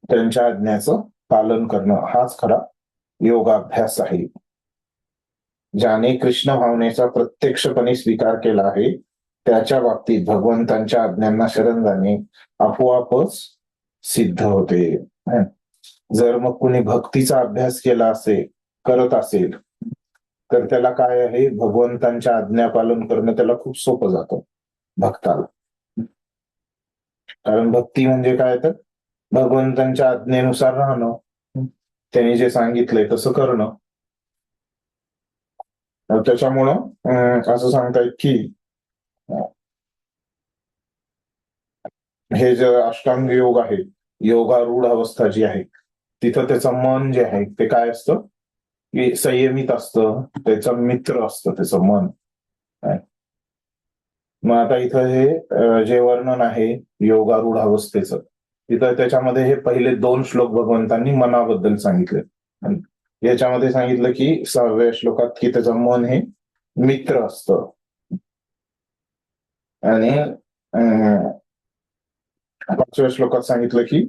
त्यांच्या आज्ञाचं पालन करणं हाच खरा योगाभ्यास आहे. ज्याने कृष्ण भावनेचा प्रत्यक्षपणे स्वीकार केला आहे त्याच्या बाबतीत भगवंतांच्या आज्ञांना शरण जाणे आपोआपच सिद्ध होते. जर मग कुणी भक्तीचा अभ्यास केला करत असेल तर त्याला काय आहे, भगवंतांच्या आज्ञा पालन करणं त्याला खूप सोपं जातं भक्ताला. कारण भक्ती म्हणजे काय, तर भगवंतांच्या आज्ञेनुसार राहणं, त्यांनी जे सांगितलंय तसं करणं. त्याच्यामुळं असं सांगतायत की हे जे अष्टांग योग आहे, योगारूढ अवस्था जी आहे, तिथं त्याचं मन जे आहे ते काय असतं की संयमित असतं, त्याचं मित्र असतं त्याचं मन. मग आता इथं हे जे वर्णन आहे योगारूढ अवस्थेचं, तिथं त्याच्यामध्ये हे पहिले 2 श्लोक भगवंतांनी मनाबद्दल सांगितले. याच्यामध्ये सांगितलं की 6व्या श्लोकात की त्याचं मन हे मित्र असतं आणि 5व्या श्लोकात सांगितलं की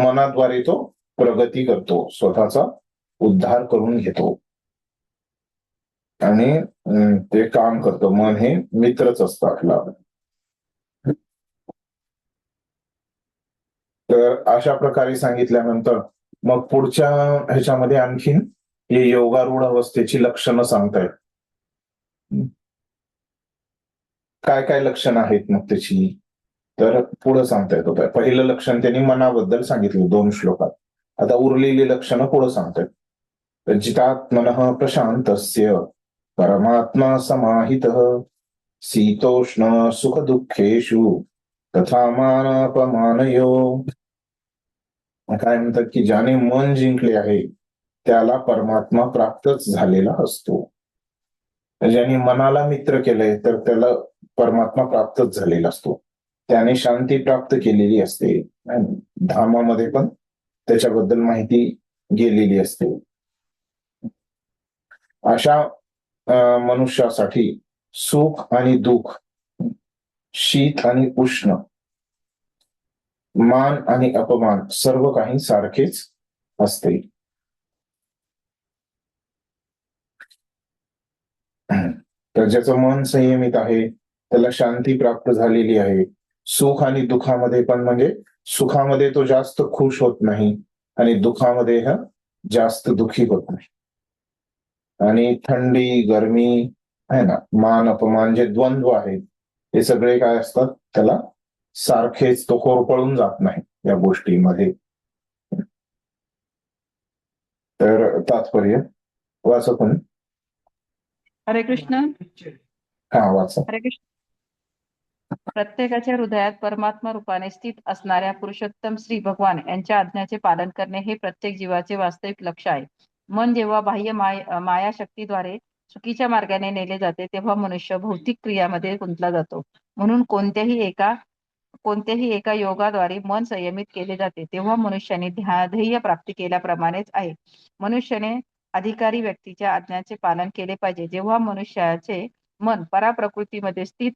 मनाद्वारे तो प्रगती करतो, स्वतःचा उद्धार करून घेतो आणि ते काम करतं. मन हे मित्रच असतं आपला. तर अशा प्रकारे सांगितल्यानंतर मग पुढच्या ह्याच्यामध्ये आणखीन हे योगारूढ अवस्थेची लक्षणं सांगतायत. काय काय लक्षणं आहेत मग त्याची, तर पुढे सांगतायत होतं. पहिलं लक्षण त्यांनी मनाबद्दल सांगितलं 2 श्लोकात. आता उरलेली लक्षणं पुढे सांगतायत. जितात् मनः प्रशान्तस्य परमात्मा समाहितः शीतोष्ण सुख दुःखेषु तथा मानापमानयो. काय म्हणतात की ज्याने मन जिंकले आहे त्याला परमात्मा प्राप्तच झालेला असतो. ज्याने मनाला मित्र केलंय तर त्याला परमात्मा प्राप्तच झालेला असतो. त्याने शांती प्राप्त केलेली असते, धामामध्ये पण त्याच्याबद्दल माहिती गेलेली असते. अशा मनुष्यासाठी सुख आणि दुःख, शीत आणि उष्ण, मान आणि अपमान सर्व काही सारखेच असते. तर ज्याचं मन संयमित आहे त्याला शांती प्राप्त झालेली आहे. सुख आणि दुःखामध्ये पण, म्हणजे सुखामध्ये तो जास्त खुश होत नाही आणि दुःखामध्ये जास्त दुःखी होत नाही. आणि थंडी, गरमी आहे ना, मान अपमान जे द्वंद्व आहेत हे सगळे काय असतात, त्याला सारखेच, तो होरपळून जात नाही या गोष्टीमध्ये. तर तात्पर्य वाचा पण. हरे कृष्ण. हा वाचा. हरे कृष्ण. प्रत्येकाच्या हृदयात परमात्मा रूपाने स्थित असणाऱ्या पुरुषोत्तम श्री भगवान यांच्या आज्ञाचे पालन करणे हे प्रत्येक जीवाचे वास्तविक लक्ष्य आहे. मन जेव्हा बाह्य माया शक्तीद्वारे चुकीच्या मार्गाने नेले जाते तेव्हा मनुष्य भौतिक क्रियामध्ये गुंतला जातो. म्हणून कोणत्याही एका योगाद्वारे मन संयमित केले जाते तेव्हा मनुष्याने ध्येय प्राप्ती केल्याप्रमाणेच आहे. मनुष्याने अधिकारी व्यक्तीच्या आज्ञाचे पालन केले पाहिजे. जेव्हा मनुष्याचे मन पराप्रकृतीमध्ये स्थित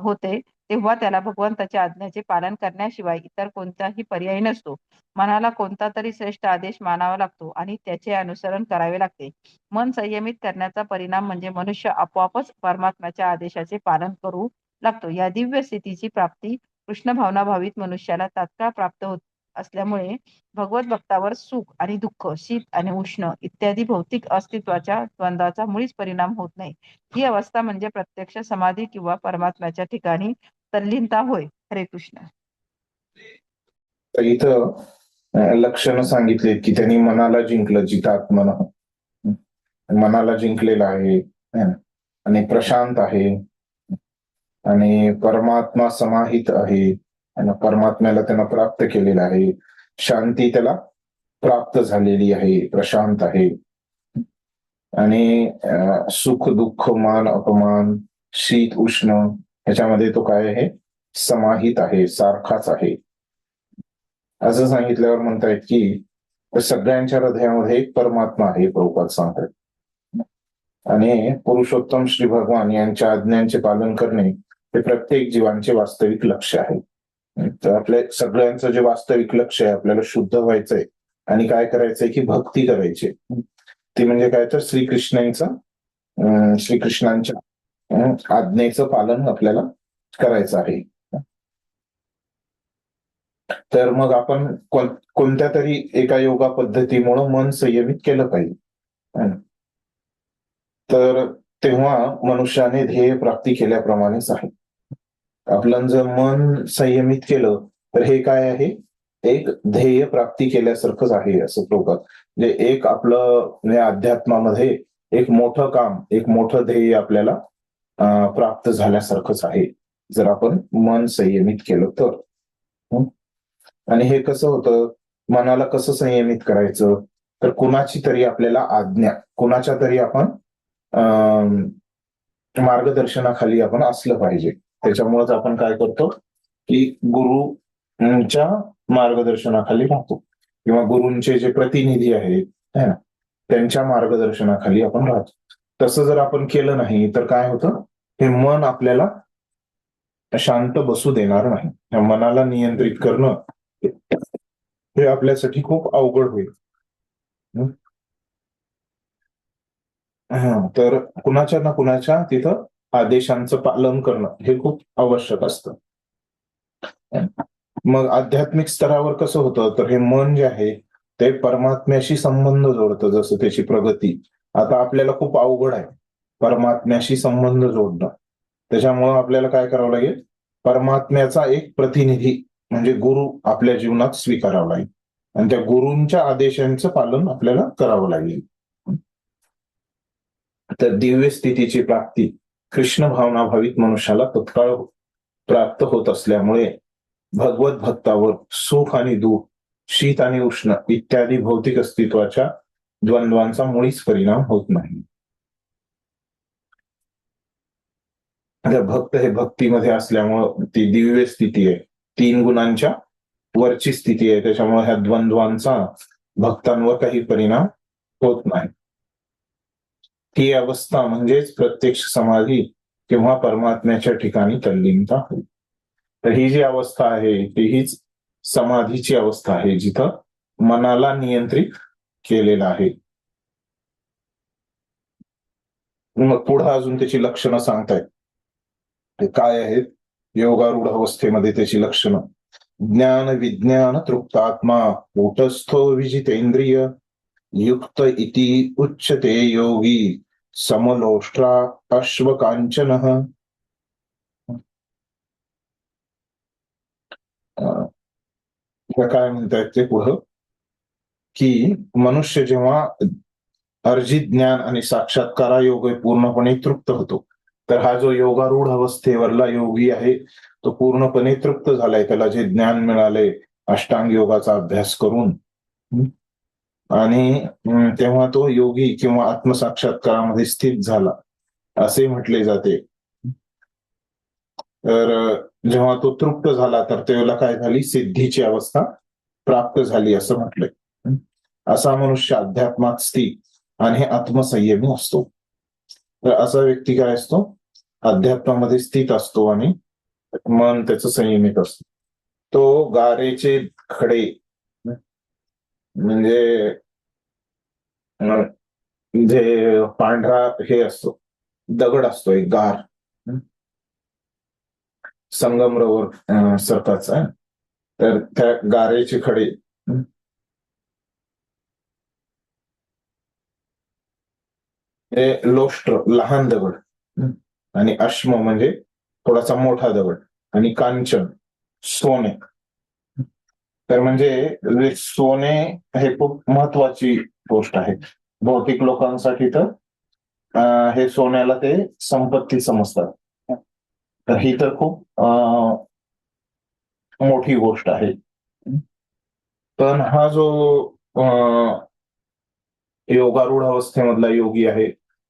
होते तेव्हा त्याला भगवंताच्या आज्ञाचे पालन करण्याशिवाय इतर कोणताही पर्याय नसतो. मनाला कोणता तरी श्रेष्ठ आदेश मानावा लागतो आणि त्याचे अनुसरण करावे लागते. मन संयमित करण्याचा परिणाम म्हणजे मनुष्य आपोआपच परमात्म्याच्या आदेशाचे पालन करू लागतो. या दिव्य स्थितीची प्राप्ती कृष्ण भावना भावित मनुष्याला तात्काळ प्राप्त असल्यामुळे भगवत भक्तावर सुख आणि दुःख, शीत आणि उष्ण इत्यादी भौतिक अस्तित्वाच्या द्वंद्वाचा मुळीच परिणाम होत नाही. ही अवस्था म्हणजे प्रत्यक्ष समाधी किंवा परमात्म्याच्या ठिकाणी तल्लीनता होय. हरे कृष्ण. तर इथं लक्षणं सांगितलीत की त्यांनी मनाला जिंकलं, जितात्मन, मनाला जिंकलेलं आहे है ना? आणि प्रशांत आहे आणि परमात्मा समाहित आहे आणि परमात्म्याला त्यानं प्राप्त केलेलं आहे. शांती त्याला प्राप्त झालेली आहे, प्रशांत आहे. आणि सुख दुःख मान अपमान शीत उष्ण ह्याच्यामध्ये तो काय आहे, समाहित आहे, सारखाच आहे. असं सांगितल्यावर म्हणतायत की सगळ्यांच्या हृदयामध्ये एक परमात्मा आहे, प्रभुपाद सांगतात. आणि पुरुषोत्तम श्री भगवान यांच्या आज्ञांचे पालन करणे हे प्रत्येक जीवांचे वास्तविक लक्ष्य आहे. तर आपल्या सगळ्यांचं जे वास्तविक लक्ष आहे, आपल्याला शुद्ध व्हायचंय आणि काय करायचंय की भक्ती करायची. ती म्हणजे काय तर श्रीकृष्णांच्या आज्ञेचं पालन आपल्याला करायचं आहे. तर मग आपण कोणत्या तरी एका योगा पद्धतीमुळं मन संयमित केलं पाहिजे. तर तेव्हा मनुष्याने ध्येय प्राप्ती केल्याप्रमाणेच आहे. आपलं जर मन संयमित केलं तर हे काय आहे, एक ध्येय प्राप्ती केल्यासारखंच आहे असं प्रभुपाद. म्हणजे एक आपलं अध्यात्मामध्ये एक मोठं काम, एक मोठं ध्येय आपल्याला प्राप्त झाल्यासारखंच आहे जर आपण मन संयमित केलं तर. आणि हे कसं होतं, मनाला कसं संयमित करायचं, तर कुणाची तरी आपल्याला आज्ञा, कुणाच्या तरी आपण मार्गदर्शनाखाली आपण असलं पाहिजे. त्याच्यामुळेच आपण काय करतो की गुरुच्या मार्गदर्शनाखाली राहतो किंवा गुरूंचे जे प्रतिनिधी आहेत है ना, त्यांच्या मार्गदर्शनाखाली आपण राहतो. तसं जर आपण केलं नाही तर काय होतं, हे मन आपल्याला शांत बसू देणार नाही. या मनाला नियंत्रित करणं हे आपल्यासाठी खूप अवघड होईल. तर कुणाच्या ना कुणाच्या तिथं आदेशांचं पालन करणं हे खूप आवश्यक असतं. मग आध्यात्मिक स्तरावर कसं होतं, तर हे मन जे आहे ते परमात्म्याशी संबंध जोडतं, जसं त्याची प्रगती. आता आपल्याला खूप अवघड आहे परमात्म्याशी संबंध जोडणं. त्याच्यामुळं आपल्याला काय करावं लागेल, परमात्म्याचा एक प्रतिनिधी म्हणजे गुरु आपल्या जीवनात स्वीकारावा लागेल आणि त्या गुरूंच्या आदेशांचं पालन आपल्याला करावं लागेल. तर दिव्य स्थितीची प्राप्ती कृष्ण भावना भावित मनुष्याला तत्काळ प्राप्त होत असल्यामुळे भगवत भक्तावर सुख आणि दुःख, शीत आणि उष्ण इत्यादी भौतिक अस्तित्वाच्या द्वंद्वांचा मुळीच परिणाम होत नाही. भक्त हे भक्तीमध्ये असल्यामुळं ती दिव्य स्थिती आहे, 3 गुणांच्या वरची स्थिती आहे. त्याच्यामुळे ह्या द्वंद्वांचा भक्तांवर काही परिणाम होत नाही. ती अवस्था म्हणजेच प्रत्यक्ष समाधी किंवा परमात्म्याच्या ठिकाणी तल्लीनता होईल. तर ही जी अवस्था आहे ती हीच समाधीची अवस्था आहे, जिथं मनाला नियंत्रित केलेलं आहे. मग पुढे अजून त्याची लक्षणं सांगतायत. ते काय आहेत, योगारूढ अवस्थेमध्ये त्याची लक्षणं. ज्ञान विज्ञान तृप्तात्मा कूटस्थो विजितेंद्रिय युक्त इति उच्यते योगी समलोष्ट्रा अश्वकांचनः. काय म्हणतायत ते पुढं, की मनुष्य जेव्हा अर्जित ज्ञान आणि साक्षात्कारायोग पूर्णपणे तृप्त होतो, तर हा जो योगारूढ अवस्थेवरला योगी आहे तो पूर्णपणे तृप्त झालाय. त्याला जे ज्ञान मिळाले अष्टांग योगाचा अभ्यास करून, आणि तेव्हा तो योगी किंवा आत्मसाक्षात्कारामध्ये स्थित झाला असे म्हटले जाते. तर जेव्हा तो तृप्त झाला तर त्याला काय झाली, सिद्धीची अवस्था प्राप्त झाली असं म्हटलंय. असा मनुष्य अध्यात्मात स्थित आणि आत्मसंयमी असतो. तर असा व्यक्ती काय असतो, अध्यात्मामध्ये स्थित असतो आणि मन त्याचं संयमित असतो. तो गारेचे खडे म्हणजे जे पांढरा हे असतो, दगड असतो एक गार, संगमरवर सरकाचा, तर त्या गारेचे खडे, हे लोष्ट्र लहान दगड, आणि अश्म म्हणजे थोडासा मोठा दगड, आणि कांचन सोने. तर म्हणजे सोने हे खूप महत्वाची गोष्ट आहे भौतिक लोकांसाठी. तर हे सोन्याला ते संपत्ती समजतात. तर ही तर खूप मोठी गोष्ट आहे. पण हा जो योगारूढ अवस्थेमधला योगी आहे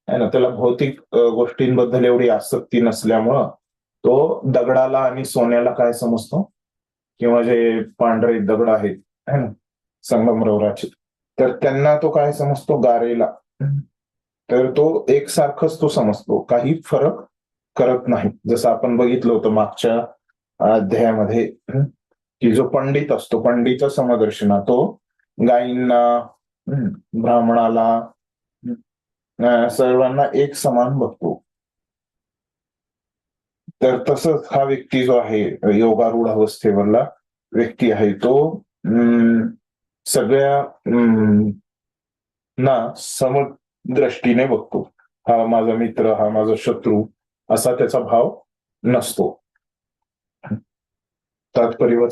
ना, त्याला भौतिक गोष्टींबद्दल एवढी आसक्ती नसल्यामुळं तो दगडाला आणि सोन्याला काय समजतो, किंवा जे पांढरे दगड आहेत है ना संगमरवराचे, तर त्यांना तो काय समजतो, गारेला. तर तो एकसारखंच तो समजतो, काही फरक करत नाही. जसं आपण बघितलं होतं मागच्या अध्यायामध्ये, की जो पंडित असतो, पंडित समदर्शना, तो गायींना, ब्राह्मणाला, सर्वांना एक समान बघतो. तर तसंच हा व्यक्ती जो आहे, योगारूढ अवस्थेवरला व्यक्ती आहे, तो सगळ्या ना समदृष्टीने बघतो. हा माझा मित्र, हा माझा शत्रू, असा त्याचा भाव नसतो. तात्पर्य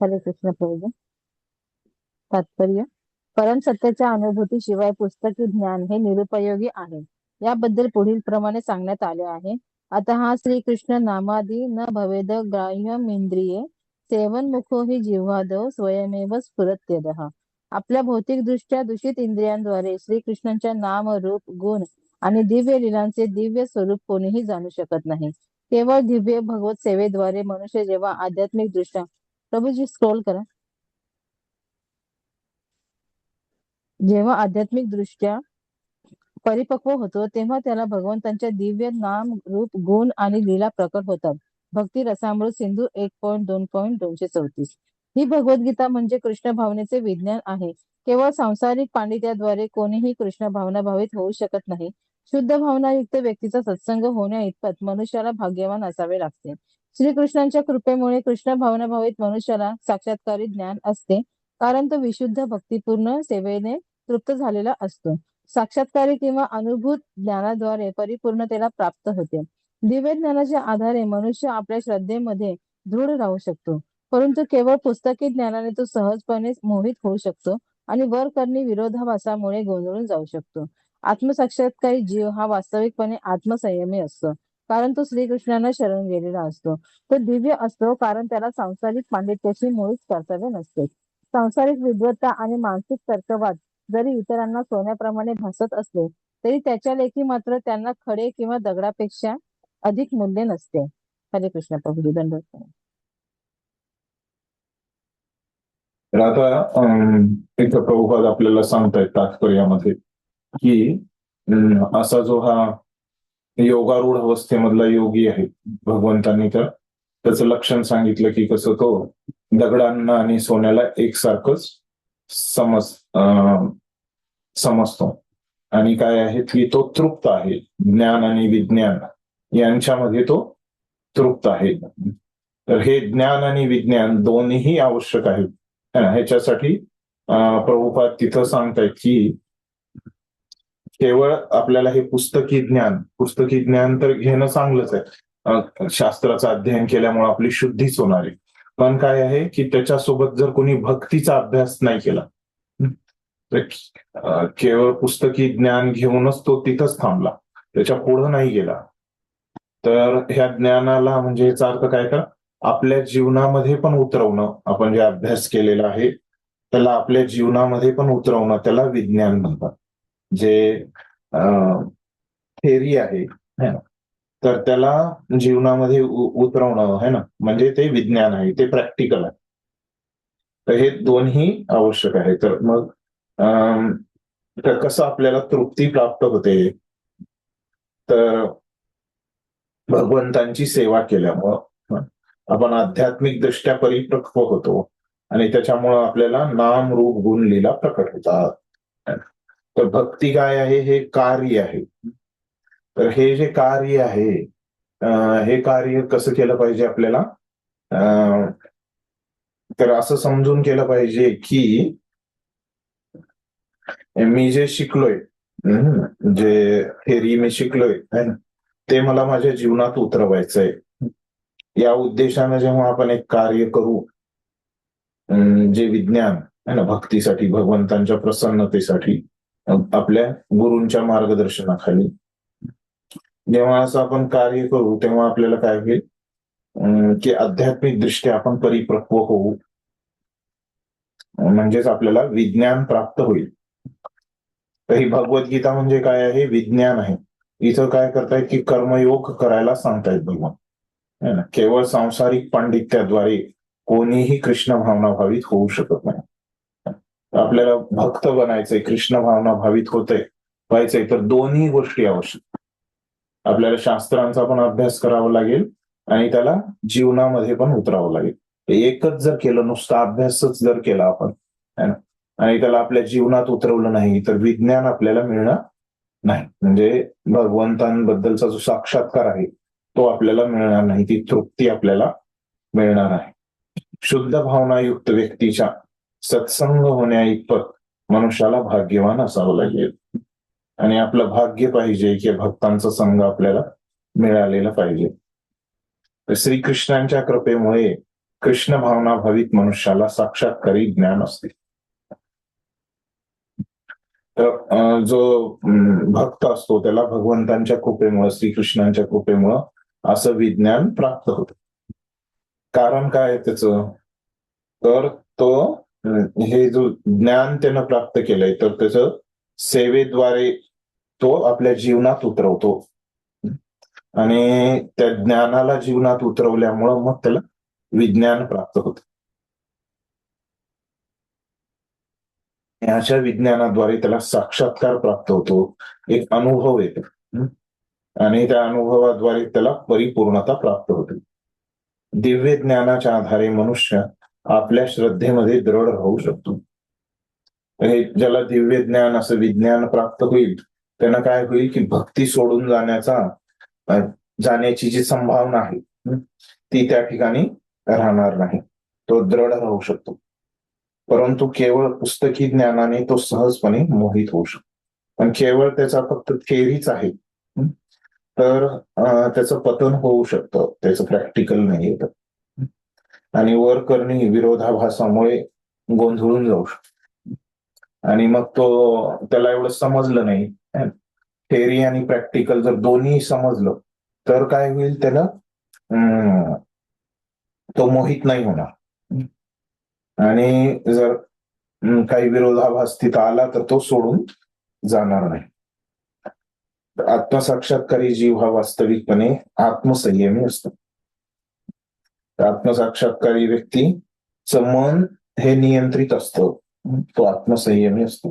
हरे कृष्ण प्रभू. तात्पर्य: परम सत्याच्या अनुभूतीशिवाय पुस्तकी ज्ञान हे निरुपयोगी आहे. याबद्दल पुढील प्रमाणे सांगण्यात आले आहे. अतः श्रीकृष्ण नामादी न भवेद ग्राह्यमिंद्रिये सेवन्मुखो हि जिह्वादो स्वयमेव स्फुरत्यदः. आपल्या भौतिकदृष्ट्या दूषित इंद्रियांद्वारे श्रीकृष्णांच्या नाम, रूप, गुण आणि दिव्य लीलांचे दिव्य स्वरूप कोणीही जाणू शकत नाही. केवळ दिव्य भगवत सेवेद्वारे मनुष्य जेव्हा आध्यात्मिक दृष्ट्या, प्रभूजी स्क्रोल करा, जेव्हा आध्यात्मिक दृष्ट्या परिपक्व होतो तेव्हा त्याला भगवंतांच्या दिव्य नाम, रूप, गुण आणि लीला प्रकट होतात. भक्ती रसामृत सिंधू 1.2.234. ही भगवद्गीता म्हणजे कृष्ण भावनेचे विज्ञान आहे. केवळ सांसारिक पांडित्याद्वारे कोणीही कृष्ण भावना भावित होऊ शकत नाही. शुद्ध भावनायुक्त व्यक्तीचा सत्संग होण्या इतपत मनुष्याला भाग्यवान असावे लागते. श्रीकृष्णांच्या कृपेमुळे कृष्ण भावना भावित मनुष्याला साक्षात्कारी ज्ञान असते, कारण तो विशुद्ध भक्तिपूर्ण सेवेने तृप्त झालेला असतो. साक्षात्कारी किंवा अनुभूत ज्ञानाद्वारे परिपूर्णतेला प्राप्त होते. दिव्य ज्ञानाच्या आधारे मनुष्य आपल्या श्रद्धेमध्ये दृढ राहू शकतो, परंतु केवळ पुस्तकी ज्ञानाने तो सहजपणे मोहित होऊ शकतो आणि वर करणी विरोधाभासामुळे गोंधळून जाऊ शकतो. आत्मसाक्षात्कारी जीव हा वास्तविकपणे आत्मसंयमी असतो, कारण तो श्रीकृष्णांना शरण गेलेला असतो. तो दिव्य असतो, कारण त्याला सांसारिक पांडित्याची मुळीच कर्तव्य नसते. सांसारिक विद्वत्ता आणि मानसिक तर्कवाद जरी इतरांना सोन्याप्रमाणे भासत असले तरी त्याच्या लेखी मात्र त्यांना खडे किंवा दगडापेक्षा अधिक मूल्य नसते. हरे कृष्ण प्रभू. दंडवत. तर आता इथं प्रभुपाद आपल्याला सांगतायत तात्पर्यामध्ये, की असा जो हा योगारूढ अवस्थेमधला योगी आहे, भगवंतांनी तर त्याचं लक्षण सांगितलं, की कसं तो दगडांना आणि सोन्याला एकसारखंच समजतो, आणि काय आहे की तो तृप्त आहे. ज्ञान आणि विज्ञान यांच्यामध्ये तो तृप्त आहे. तर हे ज्ञान आणि विज्ञान दोन्हीही आवश्यक आहेत. ह्याच्यासाठी प्रभुपाद तिथं सांगतायत की केवळ आपल्याला हे पुस्तकी ज्ञान तर घेणं चांगलंच आहे. शास्त्राचं अध्ययन केल्यामुळे आपली शुद्धीच होणार आहे. पण काय आहे की त्याच्यासोबत जर कोणी भक्तीचा अभ्यास नाही केला, तर केवळ पुस्तकी ज्ञान घेऊनच तो तिथंच थांबला, त्याच्या पुढं नाही गेला, तर ह्या ज्ञानाला म्हणजे याचा अर्थ काय, तर आपल्या जीवनामध्ये पण उतरवणं, आपण जे अभ्यास केलेला आहे त्याला आपल्या जीवनामध्ये पण उतरवणं, त्याला विज्ञान म्हणतात. जे थेरी आहे तर त्याला जीवनामध्ये उतरवणं है ना, म्हणजे ते विज्ञान आहे, ते प्रॅक्टिकल आहे. तर हे दोन्ही आवश्यक आहे. तर मग कसं आपल्याला तृप्ती प्राप्त होते, तर भगवंतांची सेवा केल्यामुळं आपण आध्यात्मिक दृष्ट्या परिपक्व होतो आणि त्याच्यामुळं आपल्याला नाम, रूप, गुण, लीला प्रकट होतात. तर भक्ती काय आहे, हे कार्य आहे. तर हे जे कार्य आहे हे कार्य कसं केलं पाहिजे आपल्याला? तर असं समजून केलं पाहिजे की मी जे शिकलोय, जे थेरी मी शिकलोय है ना, ते मला माझ्या जीवनात उतरवायचंय. या उद्देशाने जेव्हा आपण एक कार्य करू, जे विज्ञान है ना, भक्तीसाठी, भगवंतांच्या प्रसन्नतेसाठी, आपल्या गुरूंच्या मार्गदर्शनाखाली जेव्हा असं आपण कार्य करू, तेव्हा आपल्याला काय होईल की आध्यात्मिक दृष्ट्या आपण परिपक्व होऊ, म्हणजेच आपल्याला विज्ञान प्राप्त होईल. तर ही भगवद्गीता म्हणजे काय आहे? विज्ञान आहे. इथं काय करतायत की कर्मयोग करायला सांगतायत भगवान, है ना. केवळ सांसारिक पांडित्याद्वारे कोणीही कृष्ण भावना भावित होऊ शकत नाही. आपल्याला भक्त बनायचंय, कृष्ण भावना भावित व्हायचंय, तर दोन्ही गोष्टी आवश्यक. आपल्याला शास्त्रांचा पण अभ्यास करावा लागेल आणि त्याला जीवनामध्ये पण उतरावं लागेल. एकच जर केलं, नुसता अभ्यासच जर केला आपण, है ना, आणि त्याला आपल्या जीवनात उतरवलं नाही, तर विज्ञान आपल्याला मिळणार नाही. म्हणजे भगवंतांबद्दलचा जो साक्षात्कार आहे तो आपल्याला मिळणार नाही, ती तृप्ती आपल्याला मिळणार आहे. शुद्ध भावनायुक्त व्यक्तीच्या सत्संग होण्याइतपत मनुष्याला भाग्यवान असावं लागेल. आणि आपलं भाग्य पाहिजे की भक्तांचा संघ आपल्याला मिळालेला पाहिजे. तर श्रीकृष्णांच्या कृपेमुळे कृष्ण भावना भावित मनुष्याला साक्षात्कारी ज्ञान असते. तर जो भक्त असतो त्याला भगवंतांच्या कृपेमुळं, श्रीकृष्णांच्या कृपेमुळं असं विज्ञान प्राप्त होतं. कारण काय आहे त्याचं? तर तो हे जो ज्ञान त्यानं प्राप्त केलंय, तर त्याचं सेवेद्वारे तो आपल्या जीवनात उतरवतो आणि त्या ज्ञानाला जीवनात उतरवल्यामुळं मग त्याला विज्ञान प्राप्त होतं. ह्याच्या विज्ञानाद्वारे त्याला साक्षात्कार प्राप्त होतो, एक अनुभव येतो आणि त्या अनुभवाद्वारे त्याला परिपूर्णता प्राप्त होते. दिव्य ज्ञानाच्या आधारे मनुष्य आपल्या श्रद्धेमध्ये दृढ राहू शकतो. हे ज्याला दिव्य ज्ञान, असं विज्ञान प्राप्त होईल, त्यांना काय होईल की भक्ती सोडून जाण्याची जी संभावना आहे ती त्या ठिकाणी राहणार नाही. तो दृढ राहू शकतो. परंतु केवळ पुस्तकी ज्ञानाने तो सहजपणे मोहित होऊ शकतो. पण केवळ त्याचा फक्त थेरीच आहे तर त्याचं पतन होऊ शकतं, त्याचं प्रॅक्टिकल नाही येत आणि वर करणी विरोधाभासामुळे गोंधळून जाऊ शकतो. आणि मग त्याला एवढं समजलं नाही, थेरी आणि प्रॅक्टिकल जर दोन्ही समजलं तर काय होईल, त्याला तो मोहित नाही होणार. आणि जर काही विरोधाभास तिथं आला तर तो सोडून जाणार नाही. आत्मसाक्षात्कारी जीव हा वास्तविकपणे आत्मसंयमी असतो. आत्मसाक्षात्कारी व्यक्तीचं मन हे नियंत्रित असतं, तो आत्मसंयमी असतो,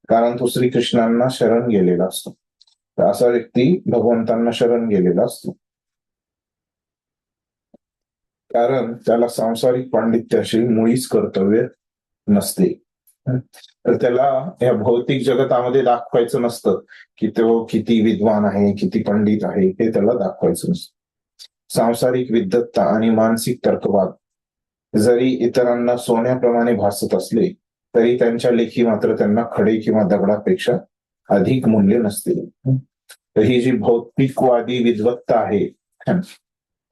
कारण तो श्रीकृष्णांना शरण गेलेला असतो. तर असा व्यक्ती भगवंतांना शरण गेलेला असतो, कारण त्याला सांसारिक पांडित्याशी मुळीच कर्तव्य नसते. तर त्याला या भौतिक जगतामध्ये दाखवायचं नसतं की तो किती विद्वान आहे, किती पंडित आहे, हे त्याला दाखवायचं नसतं. सांसारिक विद्वत्ता आणि मानसिक तर्कवाद जरी इतरांना सोन्याप्रमाणे भासत असले तरी त्यांच्या लेखी मात्र त्यांना खडे किंवा दगडापेक्षा अधिक मूल्य नसते. तर ही जी भौतिकवादी विद्वत्ता आहे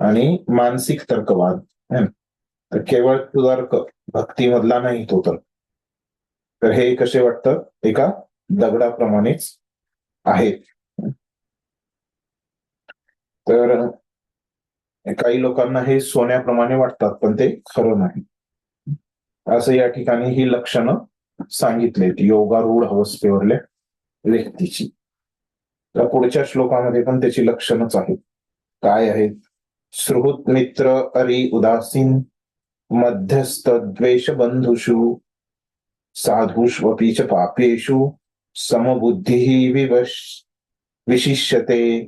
आणि मानसिक तर्कवाद, तर केवळ तर्क भक्तीमधला नाही तो तर हे कसे वाटतं? एका दगडाप्रमाणेच आहेत. तर काही लोकांना हे सोन्याप्रमाणे वाटतात, पण ते खरं नाही. असं या ठिकाणी ही लक्षणं सांगितलेत योगारूढ अवस्थेवरल्या व्यक्तीची. तर पुढच्या श्लोकामध्ये पण त्याची लक्षणच आहेत. काय आहेत? सुहृत मित्र अरी उदासीन मध्यस्थ द्वेष बंधुषु साधुष्वपि च पापेषु समबुद्धी विशिष्यते.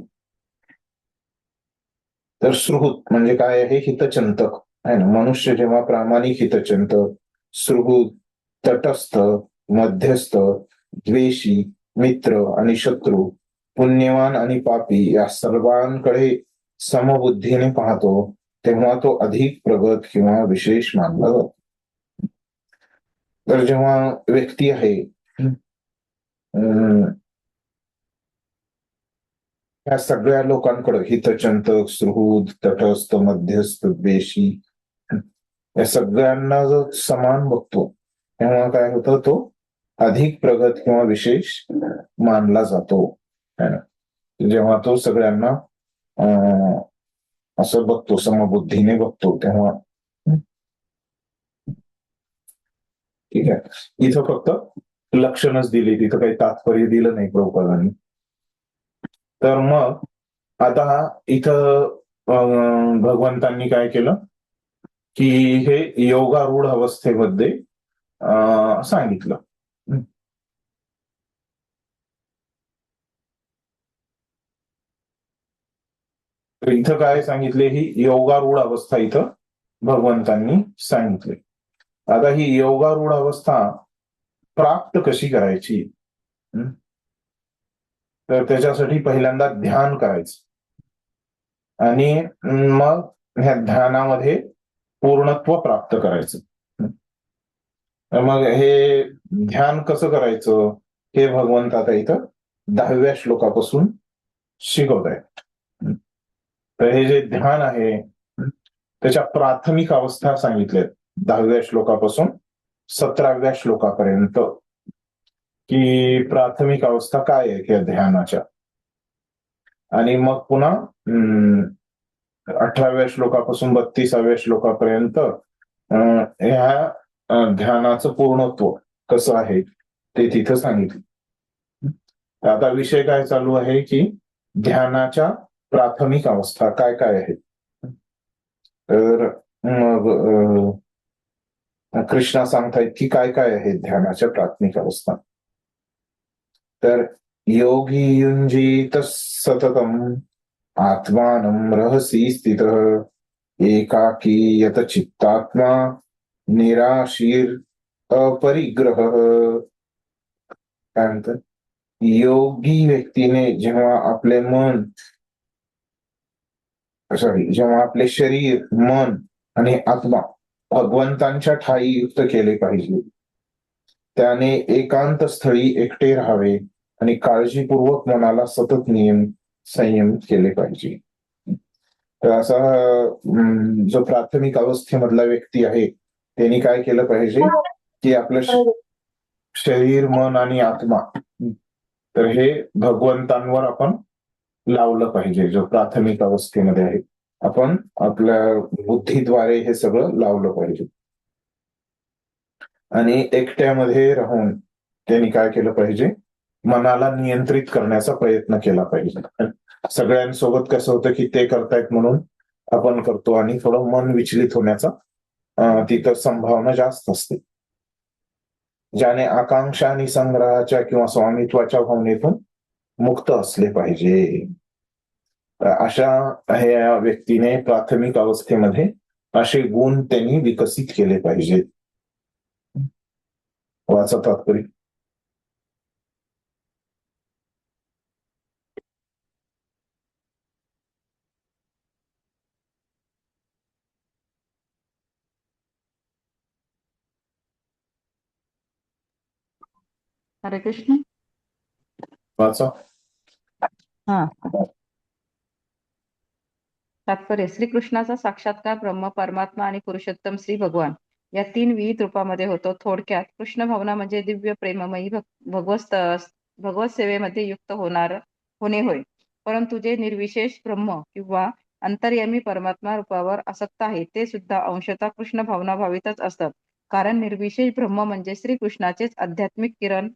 तर सुहृत म्हणजे काय आहे? हितचिंतक आहे ना. मनुष्य जेव्हा प्रामाणिक हितचिंतक, सुहृत, तटस्थ, मध्यस्थ, द्वेषी, मित्र आणि शत्रू पुण्यवान आणि पापी या सर्वांकडे समबुद्धीने पाहतो तेव्हा तो अधिक प्रगत किंवा विशेष मानला जातो. तर जेव्हा व्यक्ती आहे या सगळ्या लोकांकडे हितचिंतक, सुहृद, तटस्थ, मध्यस्थ, द्वेषी या सगळ्यांना जर समान बघतो तेव्हा काय होतं, तो अधिक प्रगत किंवा विशेष मानला जातो. है ना? जेव्हा तो सगळ्यांना असं बघतो, समबुद्धीने बघतो तेव्हा. ठीक आहे, इथं फक्त लक्षणच दिली, तिथं काही तात्पर्य दिलं नाही प्रभुपादांनी. तर मग आता इथं भगवंतांनी काय केलं की हे योगारूढ अवस्थेमध्ये सांगितलं. तर इथं काय सांगितले, ही योगारूढ अवस्था इथं भगवंतांनी सांगितले. आता ही योगारूढ अवस्था प्राप्त कशी करायची, तर त्याच्यासाठी पहिल्यांदा ध्यान करायचं आणि मग ह्या ध्यानामध्ये पूर्णत्व प्राप्त करायचं. मग हे ध्यान कसं करायचं हे भगवंत आता इथं 10व्या श्लोकापासून शिकवत आहेत. तर हे जे ध्यान आहे त्याच्या प्राथमिक अवस्था सांगितल्यात 10व्या श्लोकापासून 17व्या श्लोकापर्यंत, की प्राथमिक अवस्था काय आहे या ध्यानाच्या. आणि मग पुन्हा 18व्या श्लोकापासून 32व्या श्लोकापर्यंत ह्या ध्यानाचं पूर्णत्व कसं आहे ते तिथं सांगितलं. आता विषय काय चालू आहे की ध्यानाच्या प्राथमिक अवस्था काय काय आहेत. तर मग कृष्णा सांगतायत की काय काय आहेत ध्यानाच्या प्राथमिक अवस्था. तर योगी युंजीत सततम आत्मानं रहसी स्थितः एकाकी यत चित्तात्मा निराशीर अपरिग्रह. काय म्हणतात, योगी व्यक्तीने जेव्हा आपले मन जेव्हा आपले शरीर, मन आणि आत्मा भगवंतांच्या ठाई युक्त केले पाहिजे, त्याने एकांत स्थळी एकटे राहावे आणि काळजीपूर्वक मनाला सतत संयमित केले पाहिजे. तर असा जो प्राथमिक अवस्थेमधला व्यक्ती आहे त्यांनी काय केलं पाहिजे की आपलं शरीर, मन आणि आत्मा तर हे भगवंतांवर आपण लावलं पाहिजे. जो प्राथमिक अवस्थेमध्ये आहे आपण आपल्या बुद्धीद्वारे हे सगळं लावलं पाहिजे. आणि एकट्यामध्ये राहून त्यांनी काय केलं पाहिजे, मनाला नियंत्रित करण्याचा प्रयत्न केला पाहिजे. सगळ्यांसोबत कसं होतं की ते करतायत म्हणून आपण करतो आणि थोडं मन विचलित होण्याचा तिथं संभावना जास्त असते. ज्याने आकांक्षा आणि संग्रहाच्या किंवा स्वामित्वाच्या भावनेतून मुक्त असले पाहिजे. अशा ह्या व्यक्तीने प्राथमिक अवस्थेमध्ये असे गुण त्यांनी विकसित केले पाहिजेत. वाचा तात्पर्य. हरे कृष्ण. वाचा. हा, तात्पर्य. श्रीकृष्णाचा साक्षात्कार ब्रह्म, परमात्मा आणि पुरुषोत्तम श्री भगवान या 3 विहित रूपामध्ये होतो. थोडक्यात कृष्ण भावना म्हणजे दिव्य प्रेममयी भगवत सेवेमध्ये युक्त होणे होय. परंतु जे निर्विशेष ब्रह्म किंवा अंतर्यामी परमात्मा रूपावर आसक्त आहे ते सुद्धा अंशतः कृष्ण भावना भावितच असतात. कारण निर्विशेष ब्रह्म म्हणजे श्रीकृष्णाचेच आध्यात्मिक किरण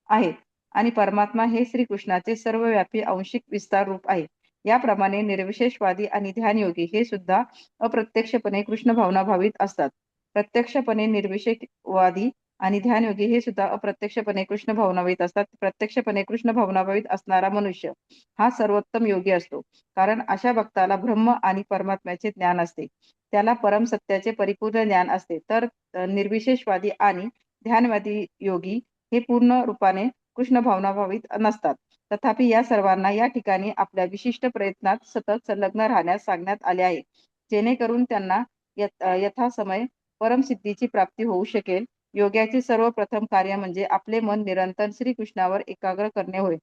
आहेत आणि परमात्मा हे श्रीकृष्णाचे सर्वव्यापी आंशिक विस्तार रूप आहे. याप्रमाणे निर्विशेषवादी आणि ध्यानयोगी हे सुद्धा अप्रत्यक्षपणे कृष्ण भावना भावित असतात. प्रत्यक्षपणे निर्विशेषवादी आणि ध्यानयोगी हे सुद्धा अप्रत्यक्षपणे कृष्ण भावनाभावित असतात. प्रत्यक्षपणे कृष्ण भावनाभावित असणारा मनुष्य हा सर्वोत्तम योगी असतो. कारण अशा भक्ताला ब्रह्म आणि परमात्म्याचे ज्ञान असते, त्याला परम सत्याचे परिपूर्ण ज्ञान असते. तर निर्विशेषवादी आणि ध्यानवादी योगी हे पूर्ण रूपाने कृष्ण भावनाभावित नसतात. तथापि या सर्वांना या ठिकाणी आपल्या विशिष्ट प्रयत्नात सतत संलग्न राहण्यास सांगण्यात आले आहे, जेणेकरून त्यांना यथासमय परमसिद्धीची प्राप्ती होऊ शकेल. योग्याचे सर्वप्रथम कार्य म्हणजे आपले मन निरंतर श्रीकृष्णावर एकाग्र करणे होय.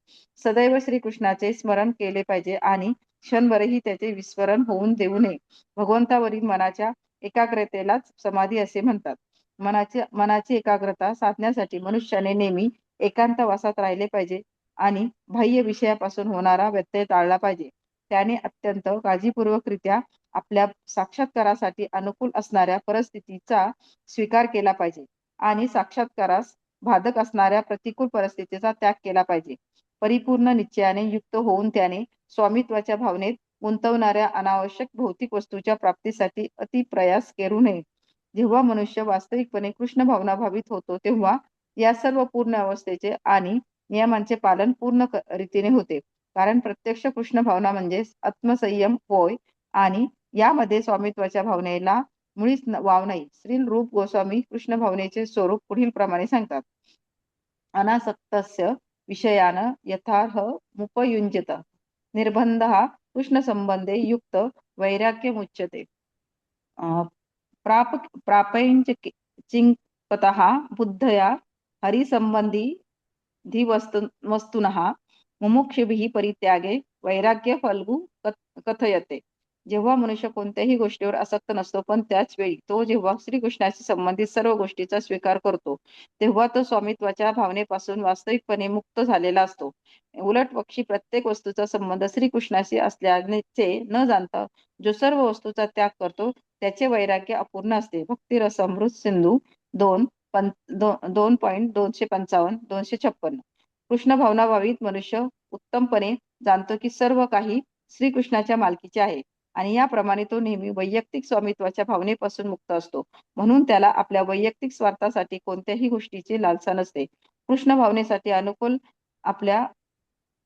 सदैव श्रीकृष्णाचे स्मरण केले पाहिजे आणि क्षणभरही त्याचे विस्मरण होऊन देऊ नये. भगवंतावरील मनाच्या एकाग्रतेलाच समाधी असे म्हणतात. मनाची एकाग्रता साधण्यासाठी मनुष्याने नेहमी एकांतवासात राहिले पाहिजे आणि बाह्य विषयापासून होणारा व्यत्यय टाळला पाहिजे. त्याने अत्यंत काळजीपूर्वकरित्या आपल्या साक्षात्कारासाठी अनुकूल असणाऱ्या परिस्थितीचा स्वीकार केला पाहिजे आणि साक्षात्कारास बाधक असणाऱ्या प्रतिकूल परिस्थितीचा त्याग केला पाहिजे. परिपूर्ण निश्चयाने युक्त होऊन त्याने स्वामित्वाच्या भावनेत गुंतवणाऱ्या अनावश्यक भौतिक वस्तूच्या प्राप्तीसाठी अतिप्रयास करू नये. जेव्हा मनुष्य वास्तविकपणे कृष्ण भावनाभावित होतो तेव्हा या सर्व पूर्ण अवस्थेचे आणि नियमांचे पालन पूर्ण रीतीने होते. कारण प्रत्यक्ष कृष्ण भावना म्हणजे आत्मसंयम होय आणि यामध्ये स्वामित्वाच्या भावनेला मुळीच वाव नाही. श्री रूप गोस्वामी कृष्ण भावनेचे स्वरूप पुढील प्रमाणे सांगतात. अनासक्तस्य विषयान यथार्हमुपयुञ्जत निर्बंधः कृष्ण संबंधे युक्त वैराग्यमुच्यते. प्रापंचिकतः बुद्धया हरिसंबंधी वस्तुनः मुमुक्षुभिः परित्यागे वैराग्य फल्गु कथयते. जेव्हा मनुष्य कोणत्याही गोष्टीवर आसक्त नसतो, पण त्याच वेळी तो जेव्हा श्रीकृष्णाशी संबंधित सर्व गोष्टीचा स्वीकार करतो, तेव्हा तो स्वामित्वाच्या भावनेपासून वास्तविकपणे मुक्त झालेला असतो. उलट पक्षी प्रत्येक वस्तूचा संबंध श्रीकृष्णाशी असल्याचे न जाणता जो सर्व वस्तूचा त्याग करतो, त्याचे वैराग्य अपूर्ण असते. भक्तिरसामृत सिंधू 2.255-256. कृष्ण भावनाभावित मनुष्य उत्तमपणे जाणतो की सर्व काही श्रीकृष्णाच्या मालकीचे आहे आणि याप्रमाणे तो नेहमी वैयक्तिक स्वामित्वाच्या भावनेपासून मुक्त असतो. म्हणून त्याला आपल्या वैयक्तिक स्वार्थासाठी कोणत्याही गोष्टीची लालसा नसते. कृष्ण भावनेसाठी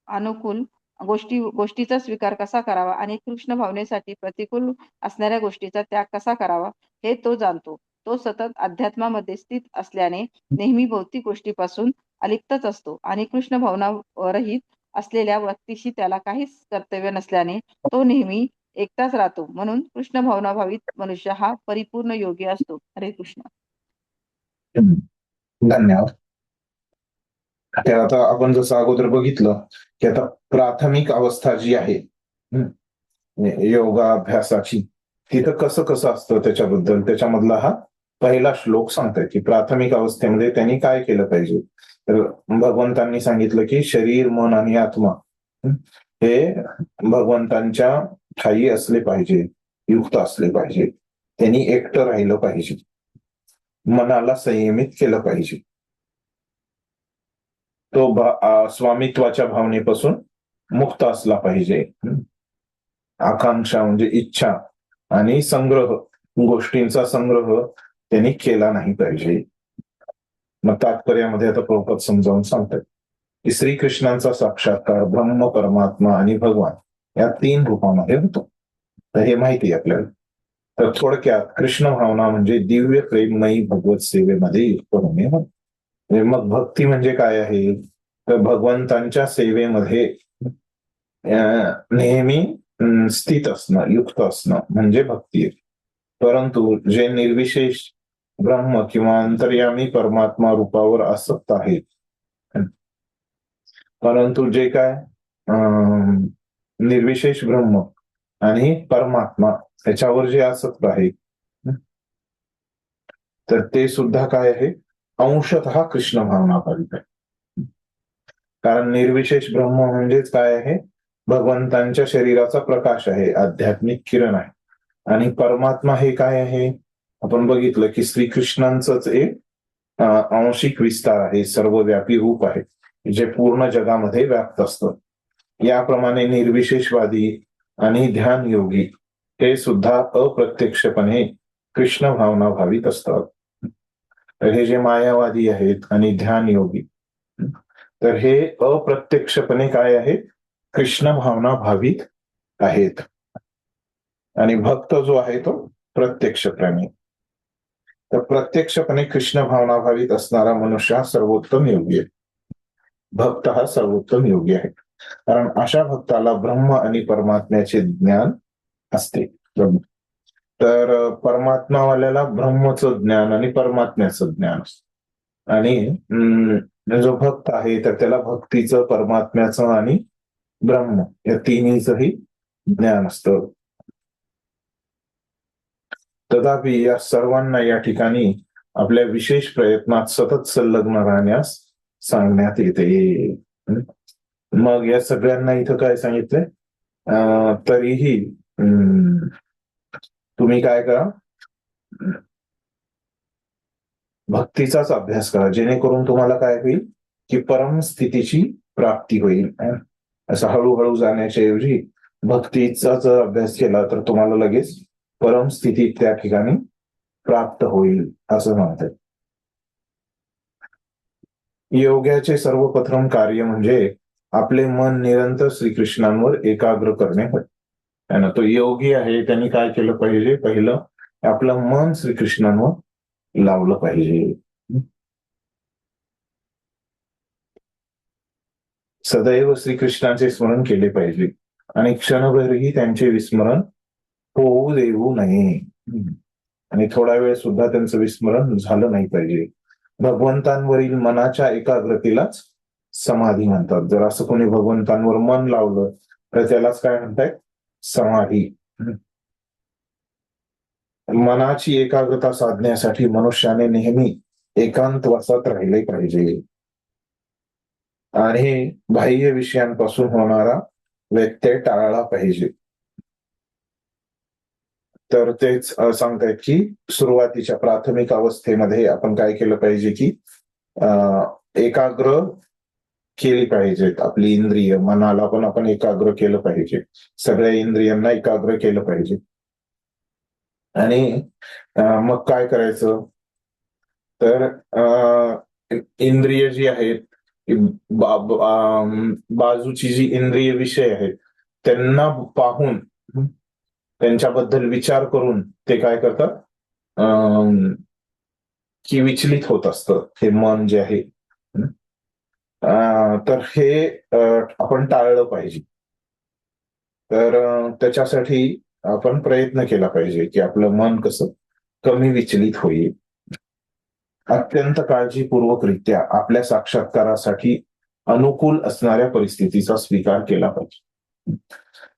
अनुकूल गोष्टीचा स्वीकार कसा करावा आणि कृष्ण भावनेसाठी प्रतिकूल असणाऱ्या गोष्टीचा त्याग कसा करावा हे तो जाणतो. तो सतत अध्यात्मामध्ये स्थित असल्याने नेहमी भौतिक गोष्टीपासून अलिप्तच असतो आणि कृष्ण भावना रहित असलेल्या व्यक्तीशी त्याला काहीच कर्तव्य नसल्याने तो नेहमी एकटाच राहतो. म्हणून कृष्ण भावनाभावित मनुष्य हा परिपूर्ण योगी असतो. हरे कृष्ण. धन्यवाद. तर आता आपण जसं अगोदर बघितलं की आता प्राथमिक अवस्था जी आहे योगाभ्यासाची, तिथं कसं कसं असतं त्याच्याबद्दल त्याच्यामधला हा पहिला श्लोक सांगताय की प्राथमिक अवस्थेमध्ये त्यांनी काय केलं पाहिजे. तर भगवंतांनी सांगितलं की शरीर, मन आणि आत्मा हे भगवंतांच्या ठायी असले पाहिजे, युक्त असले पाहिजे. त्यांनी एकटं राहिलं पाहिजे, मनाला संयमित केलं पाहिजे. तो स्वामित्वाच्या भावनेपासून मुक्त असला पाहिजे. आकांक्षा म्हणजे इच्छा आणि संग्रह, गोष्टींचा संग्रह त्यांनी केला नाही पाहिजे. मग तात्पर्यामध्ये आता प्रभुपाद समजावून सांगतात की श्रीकृष्णांचा साक्षात्कार ब्रह्म, परमात्मा आणि भगवान या 3 रूपामध्ये होतो. तर हे माहिती आहे आपल्याला. तर थोडक्यात कृष्ण भावना म्हणजे दिव्य प्रेममयी भगवत सेवेमध्ये युक्त होणे. मग भक्ती म्हणजे काय आहे, तर भगवंतांच्या सेवेमध्ये नेहमी स्थित असणं, युक्त असणं म्हणजे भक्ती आहे. परंतु जे निर्विशेष ब्रह्म किंवा अंतर्यामी परमात्मा रूपावर आसक्त आहेत, परंतु जे काय निर्विशेष ब्रह्म आणि परमात्मा त्याच्यावर जे आसक्त आहे, तर ते सुद्धा काय आहे, अंशतः कृष्ण भावना भावित आहे. कारण निर्विशेष ब्रह्म म्हणजेच काय आहे, भगवंतांच्या शरीराचा प्रकाश आहे, आध्यात्मिक किरण आहे. आणि परमात्मा हे काय आहे, आपण बघितलं की श्रीकृष्णांचंच एक आंशिक विस्तार आहे, सर्वव्यापी रूप आहे जे पूर्ण जगामध्ये व्याप्त असतं. याप्रमाणे निर्विशेषवादी आणि ध्यान योगी हे सुद्धा अप्रत्यक्षपणे कृष्ण भावना भावित असतात. तर हे जे मायावादी आहेत आणि ध्यान योगी, तर हे अप्रत्यक्षपणे काय आहे, कृष्ण भावना भावित आहेत. आणि भक्त जो आहे तो प्रत्यक्षपणे. तर प्रत्यक्षपणे कृष्ण भावना भावित असणारा मनुष्य हा सर्वोत्तम योगी आहे. भक्त हा सर्वोत्तम योगी आहे. कारण अशा भक्ताला ब्रह्म आणि परमात्म्याचे ज्ञान असते. तर परमात्मावाल्याला ब्रह्मचं ज्ञान आणि परमात्म्याचं ज्ञान असतं. आणि जो भक्त आहे तर त्याला भक्तीचं, परमात्म्याचं आणि ब्रह्म या तिन्हीचंही ज्ञान असतं. तथापि या सर्वांना या ठिकाणी आपल्या विशेष प्रयत्नात सतत संलग्न राहण्यास सांगण्यात येते. मग या सगळ्यांना इथं काय सांगितलंय? तरीही तुम्ही काय करा, भक्तीचाच अभ्यास करा, जेणेकरून तुम्हाला काय होईल की परम स्थितीची प्राप्ती होईल. असं हळूहळू जाण्याच्या ऐवजी भक्तीचा जर अभ्यास केला तर तुम्हाला लगेच परम स्थिती त्या ठिकाणी प्राप्त होईल असं म्हणतात. योग्याचे सर्वप्रथम कार्य म्हणजे आपले मन निरंतर श्रीकृष्णांवर एकाग्र करणे होय. ना, तो योगी आहे त्यांनी काय केलं पाहिजे? पहिलं आपलं मन श्रीकृष्णांवर लावलं पाहिजे. सदैव श्रीकृष्णाचे स्मरण केले पाहिजे आणि क्षणभरही त्यांचे विस्मरण होऊ देऊ नये. आणि थोडा वेळ सुद्धा त्यांचं विस्मरण झालं नाही पाहिजे. भगवंतांवरील मनाच्या एकाग्रतेलाच समाधी म्हणतात. जर असं कोणी भगवंतांवर मन लावलं तर त्यालाच काय म्हणतायत? समाधी. मनाची एकाग्रता साधण्यासाठी मनुष्याने नेहमी एकांतवासात राहिले पाहिजे आणि बाह्य विषयांपासून होणारा व्यत्यय टाळला पाहिजे. तर तेच सांगतायत की सुरुवातीच्या प्राथमिक अवस्थेमध्ये आपण काय केलं पाहिजे की एकाग्र केली पाहिजेत आपली इंद्रिय. मनाला पण आपण एकाग्र केलं पाहिजे, सगळ्या इंद्रियांना एकाग्र केलं पाहिजे. आणि मग काय करायचं तर इंद्रिय जी आहेत, बाजूची जी इंद्रिय विषय आहेत त्यांना पाहून, त्यांच्याबद्दल विचार करून ते काय करतात की विचलित होत असतं हे मन जे आहे. तर हे आपण टाळलं पाहिजे. तर त्याच्यासाठी आपण प्रयत्न केला पाहिजे की आपलं मन कसं कमी विचलित होईल. अत्यंत काळजीपूर्वकरित्या आपल्या साक्षात्कारासाठी अनुकूल असणाऱ्या परिस्थितीचा स्वीकार केला पाहिजे.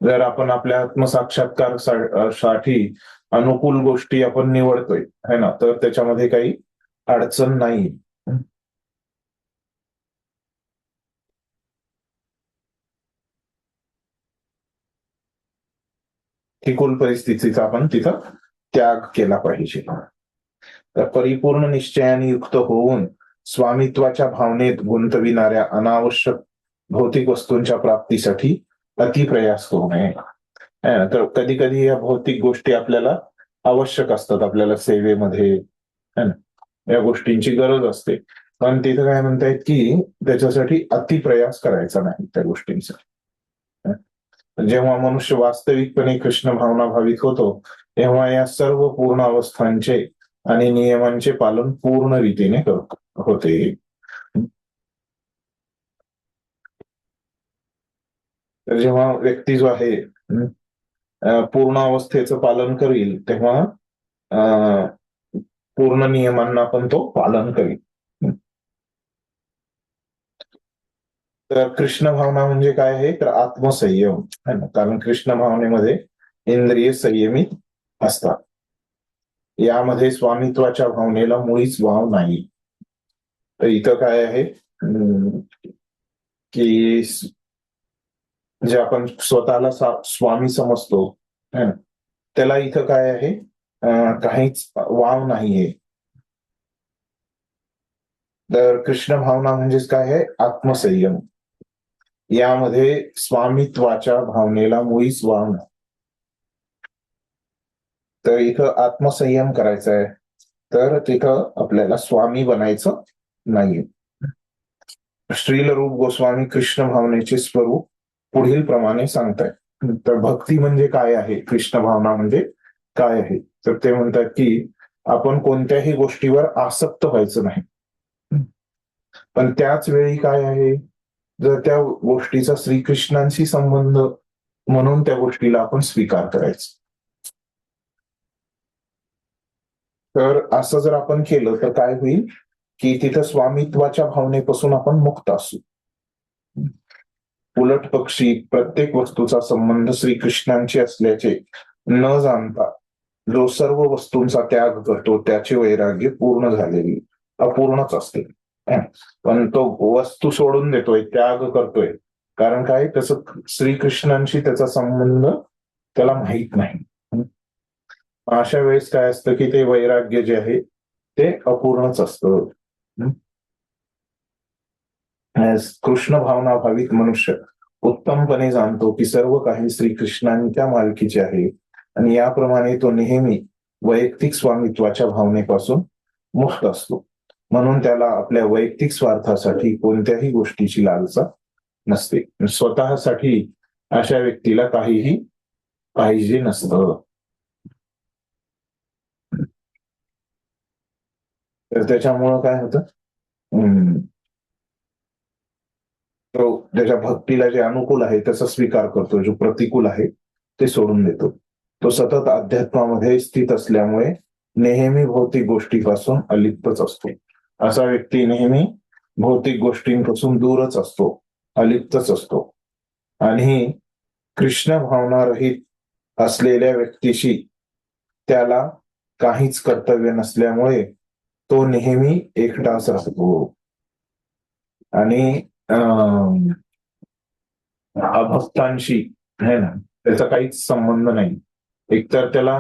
जर आपण आपल्या आत्मसाक्षात्कारासाठी अनुकूल गोष्टी आपण निवडतोय है ना, तर त्याच्यामध्ये काही अडचण नाही. प्रतिकूल परिस्थितीचा आपण तिथं त्याग केला पाहिजे. तर परिपूर्ण निश्चयाने युक्त होऊन स्वामित्वाच्या भावनेत गुंतविणाऱ्या अनावश्यक भौतिक वस्तूंच्या प्राप्तीसाठी अतिप्रयास करू नये. तर कधी कधी या भौतिक गोष्टी आपल्याला आवश्यक असतात, आपल्याला सेवेमध्ये या गोष्टींची गरज असते, पण तिथं काय म्हणतायत की त्याच्यासाठी अतिप्रयास करायचा नाही त्या गोष्टींचा. जेव्हा मनुष्य वास्तविकपणे कृष्ण भावना भावित होतो तेव्हा या सर्व पूर्ण अवस्थांचे आणि नियमांचे पालन पूर्ण रीतीने होते. तर जेव्हा व्यक्ती जो आहे पूर्ण अवस्थेचं पालन करील तेव्हा पूर्ण नियमांना पण तो पालन करील. तर कृष्ण भावना म्हणजे काय आहे तर आत्मसंयम है ना, कारण कृष्ण भावनेमध्ये इंद्रिय संयमित असतात. यामध्ये स्वामित्वाच्या भावनेला मुळीच वाव नाही. तर इथं काय आहे की जे आपण स्वतःला स्वामी समजतो है ना, त्याला इथं काय आहे काहीच वाव नाहीये. तर कृष्ण भावना म्हणजेच काय आहे आत्मसंयम. यामध्ये स्वामित्वाच्या भावनेला मुळीच वाव नाही. तर इथं आत्मसंयम करायचा आहे, तर तिथं आपल्याला स्वामी बनायचं नाहीये. श्रील रूप गोस्वामी कृष्ण भावनेचे स्वरूप पुढील प्रमाणे सांगतायत. तर भक्ती म्हणजे काय आहे, कृष्ण भावना म्हणजे काय आहे, तर ते म्हणतात की आपण कोणत्याही गोष्टीवर आसक्त व्हायचं नाही, पण त्याच वेळी काय आहे जर त्या गोष्टीचा श्रीकृष्णांशी संबंध म्हणून त्या गोष्टीला आपण स्वीकार करायचं. तर असं जर आपण केलं तर काय होईल की तिथं स्वामित्वाच्या भावनेपासून आपण मुक्त असू. उलट पक्षी प्रत्येक वस्तूचा संबंध श्रीकृष्णांशी असल्याचे न जाणता जो सर्व वस्तूंचा त्याग करतो त्याचे वैराग्य पूर्ण झालेली अपूर्णच असते. पण तो वस्तू सोडून देतोय, त्याग करतोय, कारण काय तसं श्रीकृष्णांशी त्याचा संबंध त्याला माहित नाही. अशा वेळेस काय असतं की ते वैराग्य जे आहे ते अपूर्णच असतं. कृष्ण भावना भाविक मनुष्य उत्तमपणे जाणतो की सर्व काही श्रीकृष्णांच्या मालकीचे आहे आणि याप्रमाणे तो नेहमी वैयक्तिक स्वामित्वाच्या भावनेपासून मुक्त असतो. म्हणून त्याला आपल्या वैयक्तिक स्वार्थासाठी कोणत्याही गोष्टीची लालसा नसते. स्वतःसाठी अशा व्यक्तीला काहीही पाहिजे नसतं. तर त्याच्यामुळं काय होतं, तो त्याच्या भक्तीला जे अनुकूल आहे त्याचा स्वीकार करतो, जो प्रतिकूल आहे ते सोडून देतो. तो सतत अध्यात्मामध्ये स्थित असल्यामुळे नेहमी भौतिक गोष्टीपासून अलिप्तच असतो. असा व्यक्ती नेहमी भौतिक गोष्टींपासून दूरच असतो, अलिप्तच असतो. आणि कृष्ण भावना रहित असलेल्या व्यक्तीशी त्याला काहीच कर्तव्य नसल्यामुळे तो नेहमी एकटाच राहतो. आणि अभक्तांशी है ना त्याचा काहीच संबंध नाही. एकतर त्याला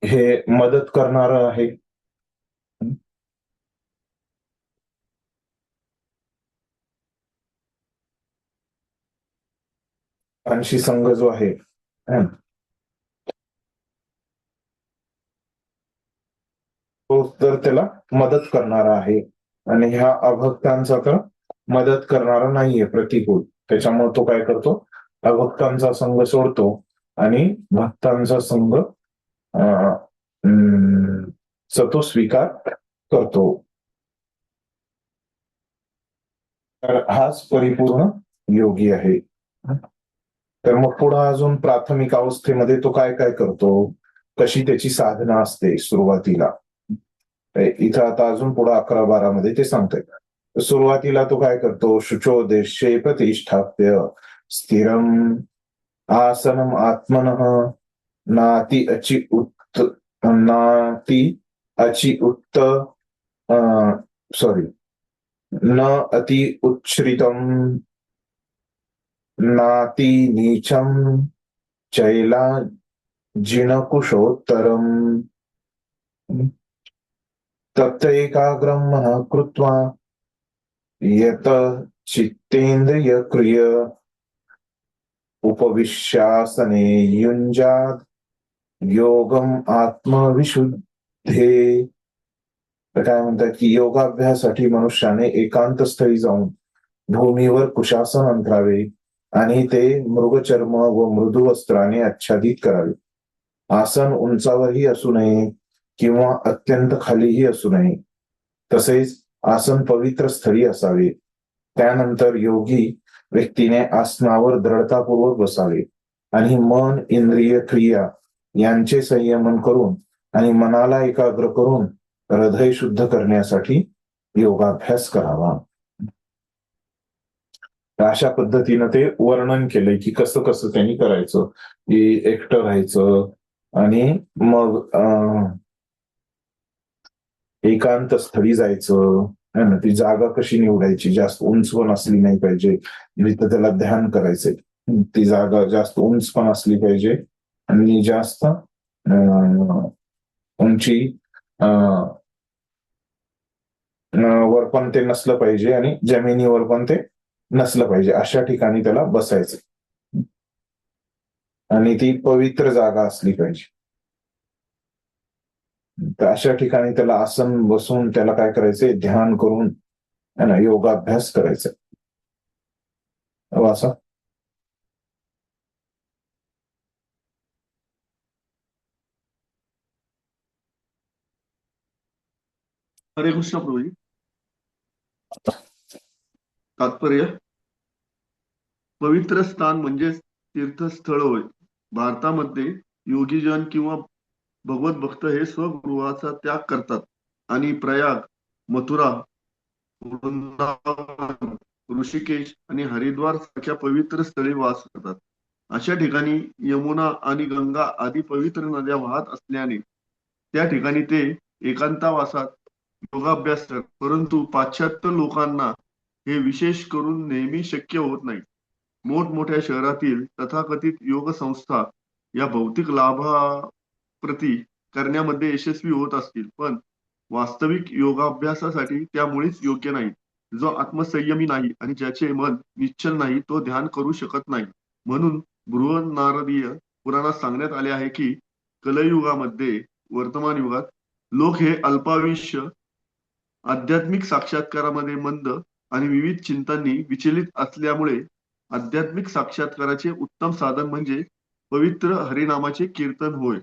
हे मदत करणार आहे, अंशी संघ जो आहे तो तर त्याला मदत करणारा आहे आणि ह्या अभक्तांचा तर मदत करणारा नाहीये, प्रतिकूल. त्याच्यामुळे तो काय करतो, अभक्तांचा संघ सोडतो आणि भक्तांचा संघ तो स्वीकार करतो. तर हाच परिपूर्ण योगी आहे. तर मग पुढे अजून प्राथमिक अवस्थेमध्ये तो काय काय करतो, कशी त्याची साधना असते सुरुवातीला. इथं आता अजून पुढे 11-12 मध्ये ते सांगतोय. सुरुवातीला तो काय करतो, शुचोदेशे प्रतिष्ठाप्य स्थिरम आसनम आत्मनः नाति अचि उत्त सॉरी न अति उच्छ्रितम नाति नीचम चैला जिनकुशोत्तरम तत् एकाग्रम मनः कृत्वा यत चित्तेन्द्रियक्रिय उपविश्यासने युञ्जाद योगम आत्मविशुद्धे. तर काय म्हणतात की योगाभ्यासासाठी मनुष्याने एकांत स्थळी जाऊन भूमीवर कुशासन अंतरावे आणि ते मृगचर्म व मृदू वस्त्राने आच्छादित करावे. आसन उंचावरही असू नये किंवा अत्यंत खालीही असू नये. तसेच आसन पवित्र स्थळी असावे. त्यानंतर योगी व्यक्तीने आसनावर दृढतापूर्वक बसावे आणि मन, इंद्रिय, क्रिया यांचे संयमन करून आणि मनाला एकाग्र करून हृदय शुद्ध करण्यासाठी योगाभ्यास करावा. अशा पद्धतीनं ते वर्णन केलंय की कसं कसं त्यांनी करायचं, की एकटं राहायचं आणि मग एकांत स्थळी जायचं, है ना. ती जागा कशी निवडायची, जास्त उंच पण असली नाही पाहिजे, जिथं त्याला ध्यान करायचंय ती जागा जास्त उंच पण असली पाहिजे आणि जास्त उंची वर पण ते नसलं पाहिजे आणि जमिनीवर पण ते नसलं पाहिजे. अशा ठिकाणी त्याला बसायचं आणि ती पवित्र जागा असली पाहिजे. तर अशा ठिकाणी त्याला आसन बसून त्याला काय करायचंय, ध्यान करून है ना योगाभ्यास करायचा. असं हरे कृष्ण प्रभूजी. तात्पर्य पवित्र स्थान म्हणजे तीर्थस्थळ होय. भारतामध्ये योगीजन किंवा भगवत भक्त हे स्वगृहाचा त्याग करतात आणि प्रयाग, मथुरा, वृंदावन, ऋषिकेश आणि हरिद्वार सारख्या पवित्र स्थळी वास करतात. अशा ठिकाणी यमुना आणि गंगा आदी पवित्र नद्या वाहत असल्याने त्या ठिकाणी ते एकांतवासात योगाभ्यास करतात. परंतु पाश्चात्य लोकांना हे विशेष करून नेहमी शक्य होत नाही. मोठमोठ्या शहरातील तथाकथित योग संस्था या भौतिक लाभाप्रती करण्यामध्ये यशस्वी होत असतील, पण वास्तविक योगाभ्यासासाठी त्या मुळीच योग्य नाही. जो आत्मसंयमी नाही आणि ज्याचे मन निश्चल नाही तो ध्यान करू शकत नाही. म्हणून बृहन्नारदीय पुराणात सांगण्यात आले आहे की कलयुगामध्ये, वर्तमान युगात लोक हे अल्पायुष्य, आध्यात्मिक साक्षात्कारामध्ये मंद आणि विविध चिंतांनी विचलित असल्यामुळे आध्यात्मिक साक्षात्काराचे उत्तम साधन म्हणजे पवित्र हरिनामाचे कीर्तन होय.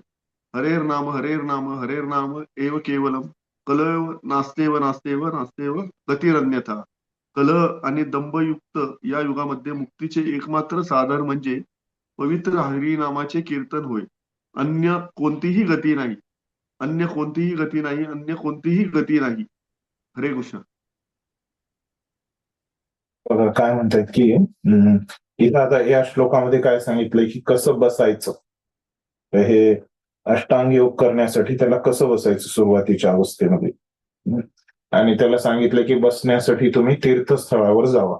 हरेर नाम हरेर नाम हरेर नाम एव केवलम कलह नास्तेव नास्तेव नास्तेव गतिरन्यथा. कलह आणि दंभयुक्त या युगामध्ये मुक्तीचे एकमात्र साधन म्हणजे पवित्र हरिनामाचे कीर्तन होय. अन्य कोणतीही गती नाही, अन्य कोणतीही गती नाही, अन्य कोणतीही गती नाही. हरे कृष्ण. बघा काय म्हणतात की इथं आता या श्लोकामध्ये काय सांगितलंय की कसं बसायचं. तर हे अष्टांग योग करण्यासाठी त्याला कसं बसायचं सुरुवातीच्या अवस्थेमध्ये, आणि त्याला सांगितलं की बसण्यासाठी तुम्ही तीर्थस्थळावर जावा.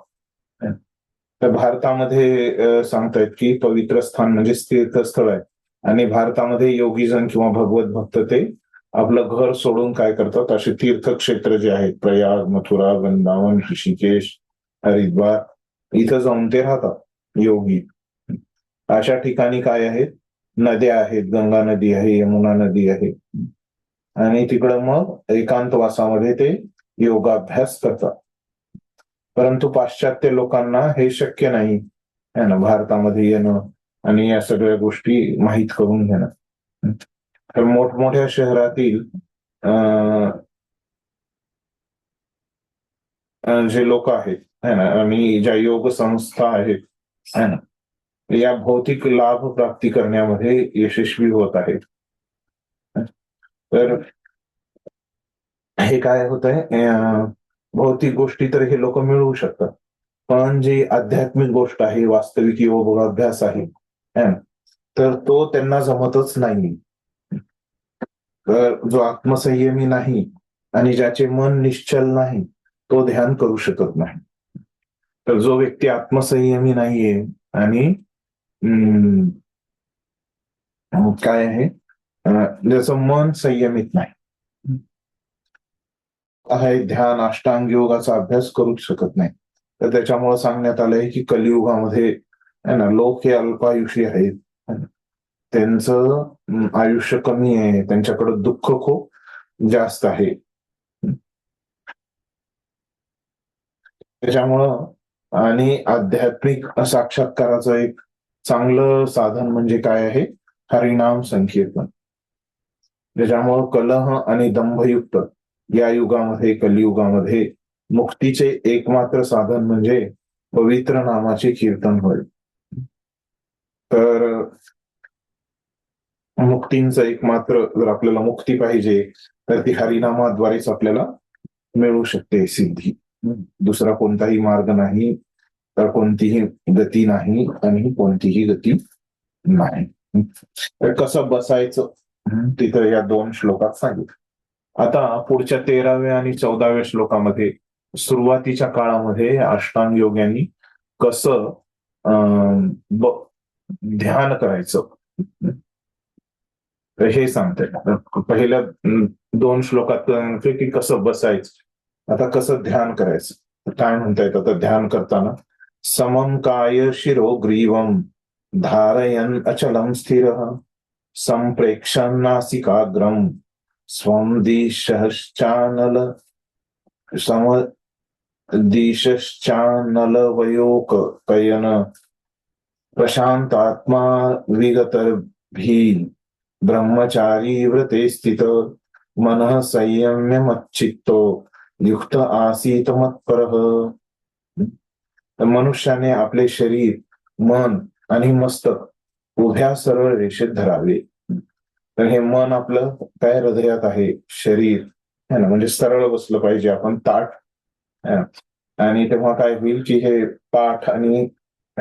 तर भारतामध्ये सांगतायत की पवित्र स्थान म्हणजे तीर्थस्थळ आहे, आणि भारतामध्ये योगीजन किंवा भगवत भक्त ते आपलं घर सोडून काय करतात, असे तीर्थक्षेत्र जे आहेत प्रयाग, मथुरा, वृंदावन, ऋषिकेश, हरिद्वार, इथं जाऊन ते राहतात योगी. अशा ठिकाणी काय आहेत, नद्या आहेत, गंगा नदी आहे, यमुना नदी आहे, आणि तिकडं मग एकांतवासामध्ये ते योगाभ्यास करतात. परंतु पाश्चात्य लोकांना हे शक्य नाही है ना, भारतामध्ये येणं आणि या सगळ्या गोष्टी माहीत करून घेणं. तर मोठमोठ्या शहरातील जे लोक आहेत है ना, आणि ज्या योग संस्था आहेत है ना, या भौतिक लाभ प्राप्ती करण्यामध्ये यशस्वी होत आहेत. तर हे काय होत आहे, भौतिक गोष्टी तर हे लोक मिळवू शकतात, पण जी आध्यात्मिक गोष्ट आहे, वास्तविक योगाभ्यास आहे तर तो त्यांना जमतच नाही. तर जो आत्मसंयमी नाही आणि ज्याचे मन निश्चल नाही तो ध्यान करू शकत नाही. तर जो व्यक्ती आत्मसंयमी नाहीये आणि काय आहे, ज्याचं मन संयमित नाही आहे, ध्यान अष्टांग योगाचा अभ्यास करूच शकत नाही. तर त्याच्यामुळे सांगण्यात आलंय की कलियुगामध्ये है ना, लोक हे अल्पायुषी आहेत, त्यांचं आयुष्य कमी आहे, त्यांच्याकडे दुःख खूप जास्त आहे. त्याच्यामुळं आणि आध्यात्मिक साक्षात्काराचं एक चांगलं साधन म्हणजे काय आहे, हरिनाम संकीर्तन. त्याच्यामुळं कलह आणि दंभयुक्त या युगामध्ये, कलियुगामध्ये मुक्तीचे एकमात्र साधन म्हणजे पवित्र नामाचे कीर्तन होय. तर मुक्तींचं एकमात्र, जर आपल्याला मुक्ती पाहिजे तर ती हरिनामाद्वारेच आपल्याला मिळू शकते सिद्धी. दुसरा कोणताही मार्ग नाही, तर कोणतीही गती नाही आणि कोणतीही गती नाही. तर कसं बसायचं तिथं या 2 श्लोकात सांगितलं. आता पुढच्या 13व्या आणि 14व्या श्लोकामध्ये सुरुवातीच्या काळामध्ये अष्टांग योग्यांनी कसं ध्यान करायचं हे सांगते. पहिल्या 2 श्लोकात की कसं बसायचं, आता कसं ध्यान करायचं. काय म्हणतायत आता ध्यान करताना, समम काय शिरो ग्रीवम धारयन अचलम स्थिर संप्रेक्षण नासिकाग्रम स्वम दिशश्चानल वयोक कयन प्रशांतात्मा विगत भी ब्रह्मचारी व्रते स्थित मनः संयम्य मच्चित्तो युक्त आसीत मत्परः. तर मनुष्याने आपले शरीर, मन आणि मस्तक उभ्या सरळ रेषेत धरावे. तर हे मन आपलं काय हृदयात आहे, शरीर है ना, म्हणजे सरळ बसलं पाहिजे आपण ताठ. है ना. आणि तेव्हा काय होईल की हे पाठ आणि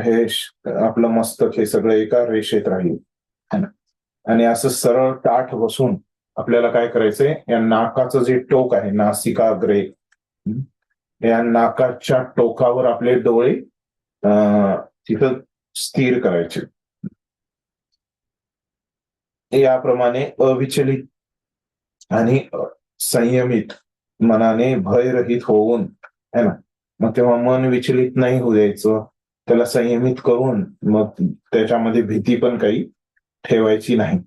आपलं मस्तक हे सगळं एका रेषेत राहील. है ना. आणि असं सरळ ताठ बसून आपल्याला काय करायचंय, या नाकाचं जे टोक आहे, नासिकाग्रे, या नाकाच्या टोकावर आपले डोळे तिथं स्थिर करायचे. याप्रमाणे अविचलित आणि संयमित मनाने भयरहित होऊन, है ना, मग तेव्हा मन विचलित नाही होऊ द्यायचं, त्याला संयमित करून मग त्याच्यामध्ये भीती पण काही ठेवायची नाही.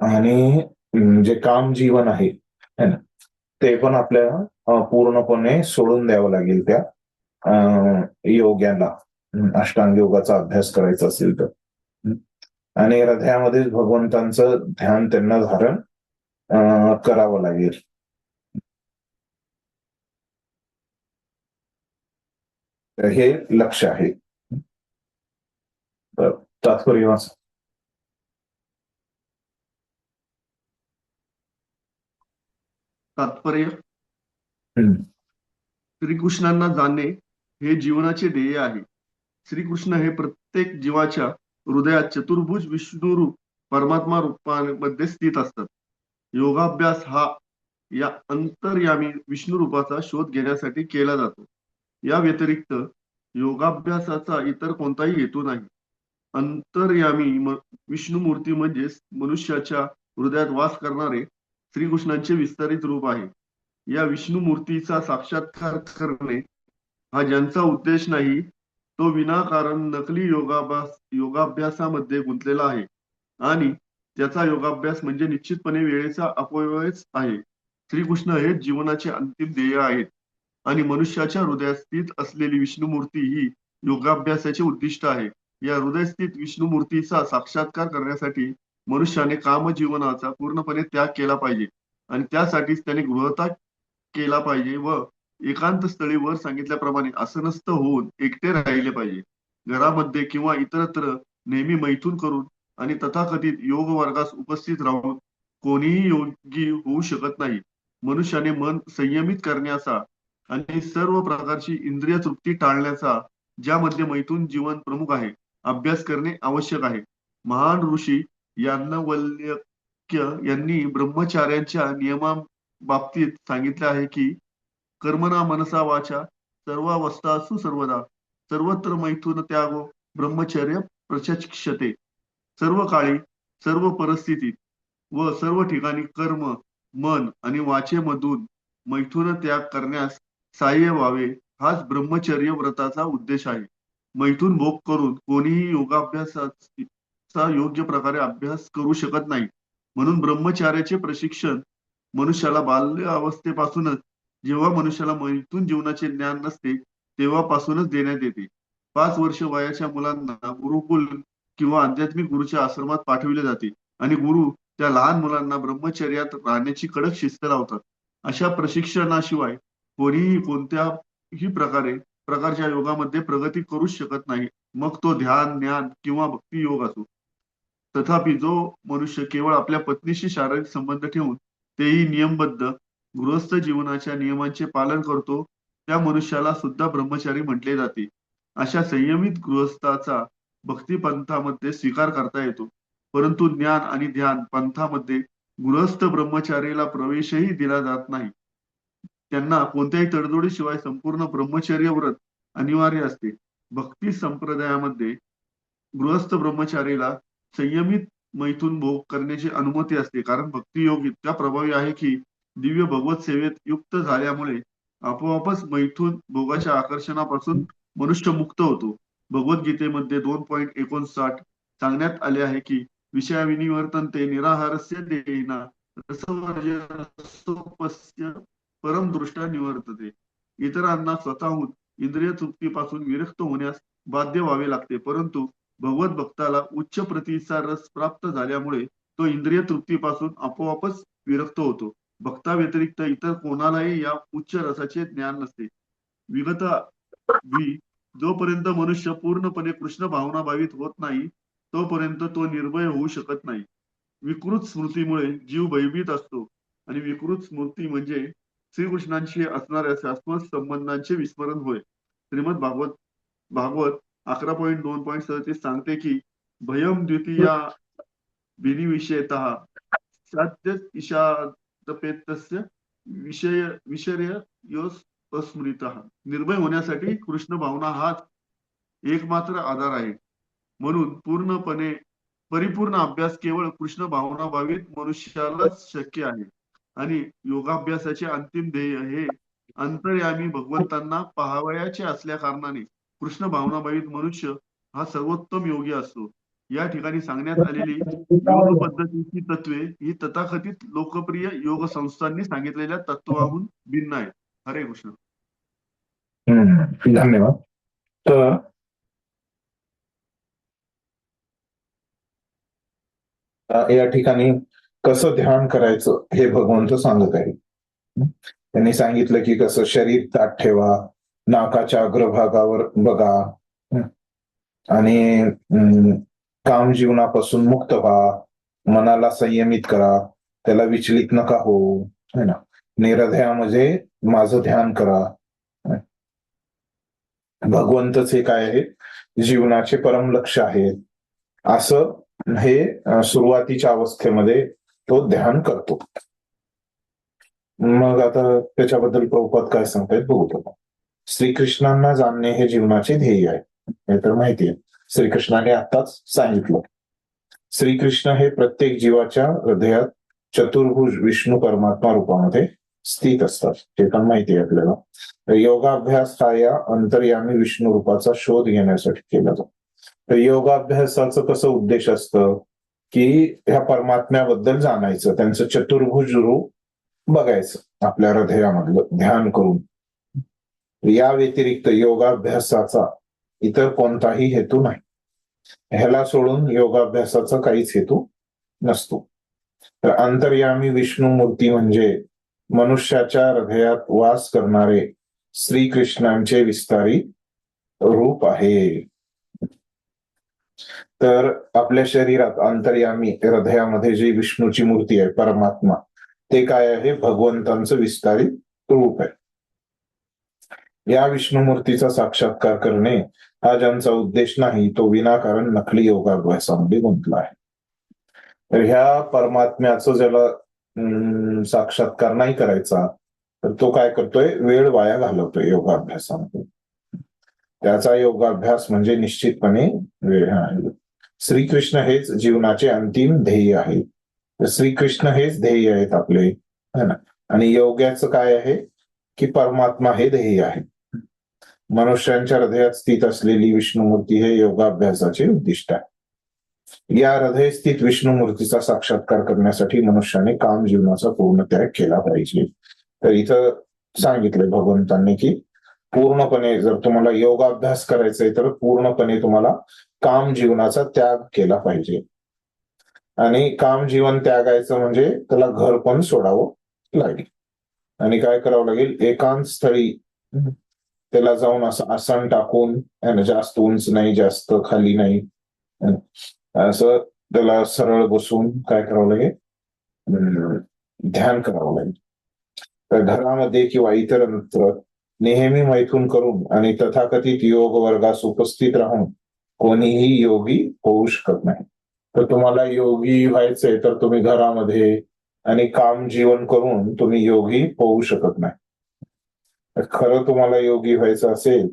आणि जे काम जीवन आहे, है ना, ते पण आपल्याला पूर्णपणे सोडून द्यावं लागेल त्या योग्याला, अष्टांग योगाचा अभ्यास करायचा असेल तर. आणि हृदयामध्ये भगवंतांचं ध्यान त्यांना धारण करावं लागेल. तर हे लक्ष आहे. तर तात्पर्य वाचा. तात्पर्य: श्रीकृष्णांना जाणणे हे जीवनाचे ध्येय आहे. श्रीकृष्ण हे प्रत्येक जीवाच्या हृदयात चतुर्भुज विष्णुरूप परमात्मा रूपामध्ये स्थित असतात. योगाभ्यास हा या अंतर्यामी विष्णू रूपाचा शोध घेण्यासाठी केला जातो. या व्यतिरिक्त योगाभ्यासाचा इतर कोणताही हेतू नाही. अंतर्यामी विष्णुमूर्ती म्हणजे मनुष्याच्या हृदयात वास करणारे श्रीकृष्णांचे विस्तारित रूप आहे. या विष्णुमूर्तीचा साक्षात्कार करणे हा ज्यांचा उद्देश नाही, तो विनाकारण नकली योगाभ्यासामध्ये गुंतलेला आहे आणि त्याचा योगाभ्यास म्हणजे निश्चितपणे वेळेचा अपव्ययच आहे. श्रीकृष्ण हेच जीवनाचे अंतिम ध्येय आहेत आणि मनुष्याच्या हृदयात स्थित असलेली विष्णुमूर्ती ही योगाभ्यासाचे उद्दिष्ट आहे. या हृदयस्थित विष्णुमूर्तीचा साक्षात्कार करण्यासाठी मनुष्याने कामजीवनाचा पूर्णपणे त्याग केला पाहिजे आणि त्यासाठीच त्याने गृहत्याग केला पाहिजे व एकांत स्थळी वर सांगितल्याप्रमाणे आसनस्थ होऊन एकटे राहिले पाहिजे. घरामध्ये किंवा इतरत्र नेहमी मैथून करून आणि तथाकथित योग वर्गास उपस्थित राहून कोणीही योगी होऊ शकत नाही. मनुष्याने मन संयमित करण्याचा आणि सर्व प्रकारची इंद्रिय तृप्ती टाळण्याचा, ज्यामध्ये मैथून जीवन प्रमुख आहे, अभ्यास करणे आवश्यक आहे. महान ऋषी याज्ञवल्क्य यांनी ब्रह्मचार्यांच्या नियमाबाबतीत सांगितले आहे की कर्मणा मनसा वाचा सर्वावस्थासु सर्वदा सर्वत्र मैथुन त्यागो ब्रह्मचर्य प्रचक्षते. सर्व काळी, सर्व परिस्थितीत व सर्व ठिकाणी कर्म, मन आणि वाचेमधून मैथुन त्याग करण्यास सहाय्य व्हावे, हाच ब्रह्मचर्य व्रताचा उद्देश आहे. मैथून भोग करून कोणीही योगाभ्यासाचा योग्य प्रकारे अभ्यास करू शकत नाही. म्हणून ब्रह्मचार्याचे प्रशिक्षण मनुष्याला बाल्य अवस्थेपासूनच, जेव्हा मनुष्याला मैथून जीवनाचे ज्ञान नसते तेव्हापासूनच देण्यात येते. 5 वर्ष वयाच्या मुलांना गुरुकुल किंवा आध्यात्मिक गुरुच्या आश्रमात पाठविले जाते आणि गुरु त्या लहान मुलांना ब्रह्मचर्यात राहण्याची कडक शिस्त लावतात. अशा प्रशिक्षणाशिवाय कोणीही कोणत्याही प्रकारच्या योगामध्ये प्रगती करूच शकत नाही, मग तो ध्यान, ज्ञान किंवा भक्ती योग असो. तथापि जो मनुष्य केवळ आपल्या पत्नीशी शारीरिक संबंध ठेवून तेही नियमबद्ध गृहस्थ जीवनाच्या नियमांचे पालन करतो, त्या मनुष्याला सुद्धा ब्रह्मचारी म्हटले जाते. अशा संयमित गृहस्थाचा भक्ती पंथामध्ये स्वीकार करता येतो, परंतु ज्ञान आणि ध्यान पंथामध्ये गृहस्थ ब्रह्मचारीला प्रवेशही दिला जात नाही. त्यांना कोणत्याही तडजोडीशिवाय संपूर्ण ब्रह्मचर्य व्रत अनिवार्य असते. भक्ती संप्रदायामध्ये गृहस्थ ब्रह्मचारीला संयमित मैथून भोग करण्याची अनुमती असते, कारण भक्ती योग इतका प्रभावी आहे की दिव्य भगवत सेवेत युक्त झाल्यामुळे आपोआपच मैथून भोगाच्या आकर्षणापासून मनुष्य मुक्त होतो. भगवद्गीतेमध्ये 2.59 सांगण्यात आले आहे की विषयाविनिवर्तन्ते निराहारस्य देहिना रसवर्जनसोपस्य परम दृष्टा निवर्तते. इतरांना स्वतःहून इंद्रिय तृप्तीपासून विरक्त होण्यास बाध्य व्हावे लागते, परंतु भगवत भक्ताला उच्च प्रतीचा रस प्राप्त झाल्यामुळे तो इंद्रिय तृप्तीपासून आपोआपच विरक्त होतो. भक्ता व्यतिरिक्त इतर कोणालाही या उच्च रसाचे ज्ञान नसते. विगत जोपर्यंत मनुष्य पूर्णपणे कृष्ण भावनाभावित होत नाही तोपर्यंत तो निर्भय होऊ शकत नाही. विकृत स्मृतीमुळे जीव भयभीत असतो आणि विकृत स्मृती म्हणजे श्रीकृष्णांशी असणाऱ्या शाश्वत संबंधांचे विस्मरण होय. श्रीमद भागवत 11.2.37 सांगते की भयम द्वितीया विनिविषयतः साध्य ईशातपेतस्य विषय योस अस्मृतः. निर्भय होण्यासाठी कृष्ण भावना हाच एकमात्र आधार आहे. म्हणून परिपूर्ण अभ्यास केवळ कृष्ण भावनाभावित मनुष्यालाच शक्य आहे आणि योगाभ्यासाचे अंतिम ध्येय हे अंतर्यामी भगवंतांना पाहावयाचे असल्या कारणाने कृष्ण भावनाभावित मनुष्य हा सर्वोत्तम योगी असतो. या ठिकाणी सांगण्यात आलेली योग पद्धतीची तत्वे ही तथाकथित लोकप्रिय योग संस्थांनी सांगितलेल्या तत्वाहून भिन्न आहेत. हरे कृष्ण. धन्यवाद. तर या ठिकाणी कसं ध्यान करायचं हे भगवंत सांगत आहे. त्यांनी सांगितलं की कसं शरीर ताठ ठेवा, नाकाच्या अग्रभागावर बघा आणि काम जीवनापासून मुक्त व्हा, मनाला संयमित करा, त्याला विचलित नका हो, है ना. निरध्यामध्ये माझं ध्यान करा. भगवंतच हे काय आहे, जीवनाचे परम लक्ष आहे, असं हे सुरुवातीच्या अवस्थेमध्ये तो ध्यान करतो. मग आता त्याच्याबद्दल प्रभुपाद काय सांगतायत बघू. श्रीकृष्णांना जाणणे हे जीवनाचे ध्येय आहे, हे तर माहिती आहे. श्रीकृष्णाने आताच सांगितलं. श्रीकृष्ण हे प्रत्येक जीवाच्या हृदयात चतुर्भुज विष्णू परमात्मा रूपामध्ये स्थित असतात, हे पण माहिती आहे आपल्याला. योगाभ्यास हा या अंतर्यामी विष्णू रूपाचा शोध घेण्यासाठी केला जातो. तर योगाभ्यासाचं कसं उद्देश असतं की ह्या परमात्म्याबद्दल जाणायचं, त्यांचं चतुर्भुज रूप बघायचं आपल्या हृदयामधलं ध्यान करून. या व्यतिरिक्त योगाभ्यासाचा इतर कोणताही हेतू नाही. ह्याला सोडून योगाभ्यासाचा काहीच हेतू नसतो. तर अंतर्यामी विष्णू मूर्ती म्हणजे मनुष्याच्या हृदयात वास करणारे श्रीकृष्णांचे विस्तारित रूप आहे. तर आपल्या शरीरात अंतर्यामी हृदयामध्ये जी विष्णूची मूर्ती आहे परमात्मा, ते काय आहे, भगवंतांचं विस्तारित रूप आहे. या विष्णू मूर्तीचा साक्षात्कार करणे हा ज्यांचा उद्देश नाही तो विनाकारण नकली योगाभ्यासामध्ये गुंतला आहे. तर ह्या परमात्म्याचं ज्याला साक्षात्कार नाही करायचा तर तो काय करतोय, वेळ वाया घालवतोय योगाभ्यासामध्ये. त्याचा योगाभ्यास म्हणजे निश्चितपणे वेळ आहे. श्रीकृष्ण हेच जीवनाचे अंतिम ध्येय आहे. श्रीकृष्ण हेच ध्येय आहेत आपले, है ना. आणि योगाचं काय आहे की परमात्मा हे ध्येय आहे. मनुष्यांच्या हृदयात स्थित असलेली विष्णूमूर्ती हे योगाभ्यासाचे उद्दिष्ट आहे. या हृदय स्थित विष्णूमूर्तीचा साक्षात्कार करण्यासाठी मनुष्याने काम जीवनाचा पूर्ण त्याग केला पाहिजे. तर इथं सांगितलंय भगवंतांनी की पूर्णपणे जर तुम्हाला योगाभ्यास करायचा आहे तर पूर्णपणे तुम्हाला काम जीवनाचा त्याग केला पाहिजे. आणि काम जीवन त्यागायचं म्हणजे त्याला घर पण सोडावं लागेल. आणि काय करावं लागेल, एकांत स्थळी त्याला जाऊन असं आसन टाकून, जास्त उंच नाही जास्त खाली नाही, असं त्याला सरळ बसून काय करावं लागेल, ध्यान करावं लागेल. तर घरामध्ये किंवा इतरत्र नेहमी मैथून करून आणि तथाकथित योग वर्गास उपस्थित राहून कोणीही योगी होऊ शकत नाही. तर तुम्हाला योगी व्हायचंय तर तुम्ही घरामध्ये आणि काम जीवन करून तुम्ही योगी होऊ शकत नाही. खरं तुम्हाला योगी व्हायचं असेल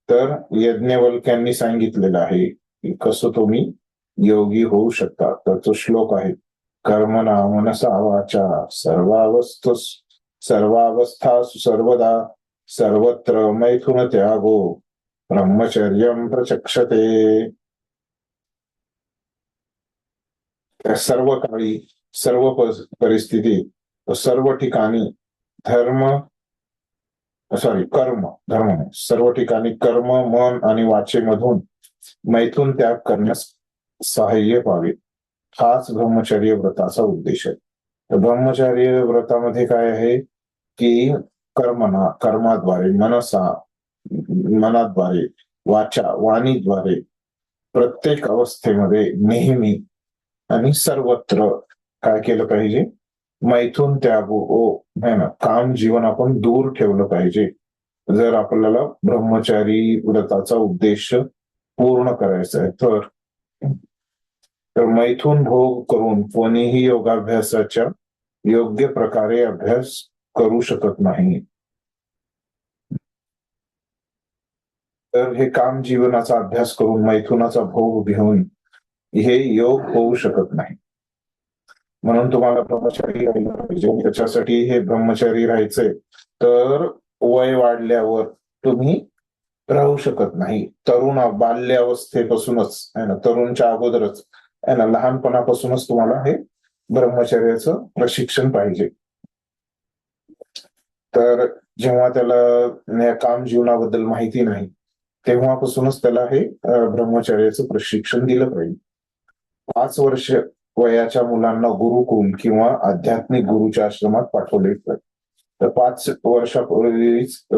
तर यज्ञवल्क्यांनी सांगितलेलं आहे की कसं तुम्ही योगी होऊ शकता. तर तो श्लोक आहे, कर्मणा मनसा वाचा सर्वावस्थासु सर्वदा सर्वत्र मैथुन त्यागो ब्रह्मचर्यं प्रचक्षते. सर्व काळी सर्व परिस्थितीत सर्व ठिकाणी सर्व ठिकाणी कर्म मन आणि वाचेमधून मैथून त्याग करण्यास सहाय्य व्हावे, हाच ब्रह्मचर्य व्रताचा उद्देश आहे. तर ब्रह्मचर्य व्रतामध्ये काय आहे की कर्माद्वारे मनसा मनाद्वारे, वाणीद्वारे प्रत्येक अवस्थेमध्ये नेहमी आणि सर्वत्र काय केलं पाहिजे? मैथून त्याग है ना, काम जीवन आपण दूर ठेवलं पाहिजे. जर आपल्याला ब्रह्मचारी व्रताचा उद्देश पूर्ण करायचा आहे तर मैथून भोग करून कोणीही योगाभ्यासाच्या योग्य प्रकारे अभ्यास करू शकत नाही. तर हे काम जीवनाचा अभ्यास करून मैथुनाचा भोग घेऊन हे योग होऊ शकत नाही. म्हणून तुम्हाला ब्रह्मचारी राहिलं पाहिजे. त्याच्यासाठी हे ब्रह्मचारी राहायचंय तर वय वाढल्यावर तुम्ही राहू शकत नाही. बाल्यावस्थेपासूनच आहे ना, तरुणच्या अगोदरच आहे ना, लहानपणापासूनच तुम्हाला हे ब्रह्मचर्याचं प्रशिक्षण पाहिजे. तर जेव्हा त्याला काम जीवनाबद्दल माहिती नाही तेव्हापासूनच त्याला हे ब्रह्मचर्याचं प्रशिक्षण दिलं पाहिजे. 5 वर्ष वयाच्या मुलांना गुरुकुल किंवा आध्यात्मिक गुरुच्या आश्रमात पाठवले जातात. तर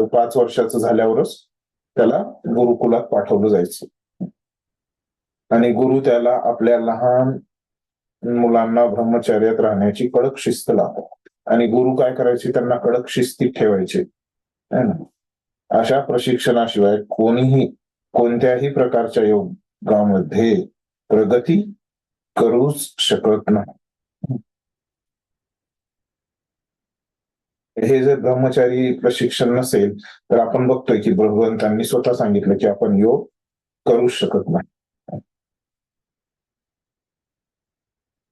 5 वर्षाचं झाल्यावरच त्याला गुरुकुलात पाठवलं जायचं आणि गुरु त्याला आपल्या लहान मुलांना ब्रह्मचर्यात राहण्याची कडक शिस्त लावतात आणि गुरु काय करायचे? त्यांना कडक शिस्तीत ठेवायचे. अशा प्रशिक्षणाशिवाय कोणीही कोणत्याही प्रकारच्या योगामध्ये प्रगती करूच शकत नाही. हे जर ब्रह्मचारी प्रशिक्षण नसेल तर आपण बघतोय की भगवंतांनी स्वतः सांगितलं की आपण योग करूच शकत नाही.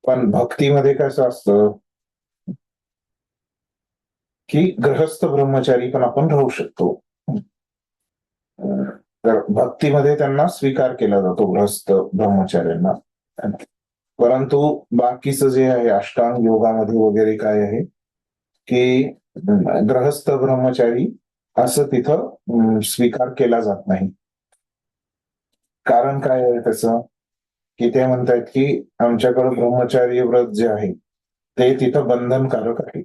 पण भक्तीमध्ये कसं असतं की गृहस्थ ब्रह्मचारी पण आपण राहू शकतो. तर भक्तीमध्ये त्यांना स्वीकार केला जातो गृहस्थ ब्रह्मचार्यांना. परंतु बाकीचं जे आहे अष्टांग योगामध्ये वगैरे काय आहे की गृहस्थ ब्रह्मचारी असं तिथं स्वीकार केला जात नाही. कारण काय आहे त्याचं? की ते म्हणतात की आमच्याकडे ब्रह्मचारी व्रत जे आहे ते तिथं बंधनकारक आहे.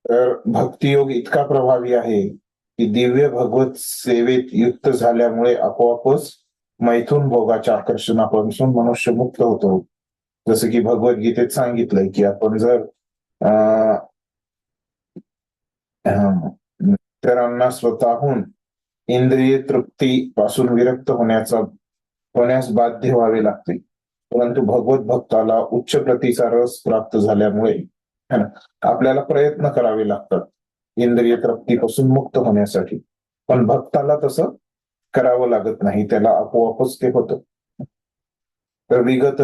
तर भक्तियोग इतका प्रभावी आहे की दिव्य भगवत सेवेत युक्त झाल्यामुळे आपोआपच मैथून भोगाच्या आकर्षणापासून मनुष्य मुक्त होतो. जसं की भगवद्गीतेत सांगितलंय की आपण जर इतरांना स्वतःहून इंद्रिय तृप्ती पासून विरक्त होण्यास बाध्य व्हावे लागते. परंतु भगवत भक्ताला उच्च प्रतीचा रस प्राप्त झाल्यामुळे आपल्याला प्रयत्न करावे लागतात इंद्रिय तृप्तीपासून मुक्त होण्यासाठी. पण भक्ताला तसं करावं लागत नाही, त्याला आपोआपच ते होतं. तर विगत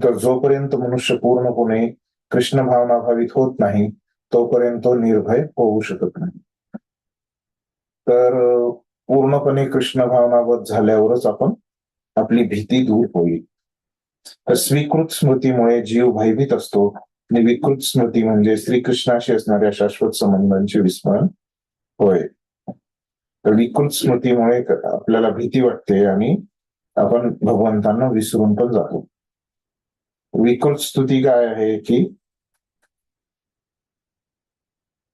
तर जोपर्यंत मनुष्य पूर्णपणे कृष्ण भावनाभावित होत नाही तोपर्यंत निर्भय होऊ शकत नाही. तर पूर्णपणे कृष्ण भावनाबद्ध झाल्यावरच आपण आपली भीती दूर होईल. तर स्वीकृत स्मृतीमुळे जीव भयभीत असतो आणि विकृत स्मृती म्हणजे श्रीकृष्णाशी असणाऱ्या शाश्वत संबंधांचे विस्मरण होय. तर विकृत स्मृतीमुळे आपल्याला भीती वाटते आणि आपण भगवंतांना विसरून पण जातो. विकृत स्तुती काय आहे की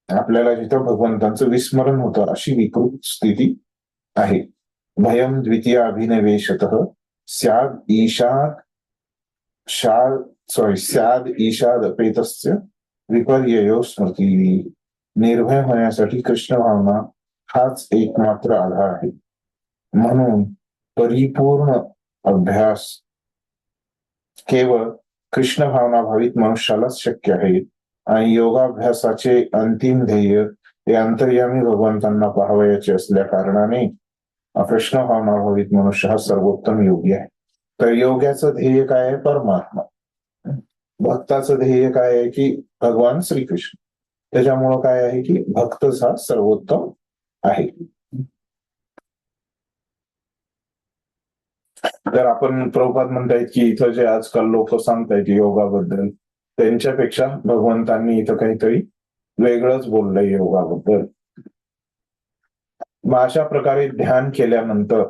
आपल्याला जिथं भगवंतांचं विस्मरण होतं अशी विकृत स्थिती आहे. भयम द्वितीय अभिनवेशतः स्याद ईशाद अपेतस्य विपर्ययो स्मृती. निर्भय होण्यासाठी कृष्ण भावना हाच एकमात्र आधार आहे. म्हणून परिपूर्ण अभ्यास केवळ कृष्ण भावना भावित मनुष्यालाच शक्य आहे आणि योगाभ्यासाचे अंतिम ध्येय हे अंतर्यामी भगवंतांना पाहावयाचे असल्या कारणाने कृष्ण भावना भावित मनुष्य हा सर्वोत्तम योगी आहे. तर योगाचं ध्येय काय आहे? परमात्मा. भक्ताचं ध्येय काय आहे की भगवान श्रीकृष्ण. त्याच्यामुळं काय आहे की भक्तच हा सर्वोत्तम आहे. तर आपण प्रभुपाद म्हणतायत की इथं जे आजकाल लोक सांगतायत योगाबद्दल त्यांच्यापेक्षा भगवंतांनी इथं काहीतरी वेगळंच बोललंय योगाबद्दल. मग अशा प्रकारे ध्यान केल्यानंतर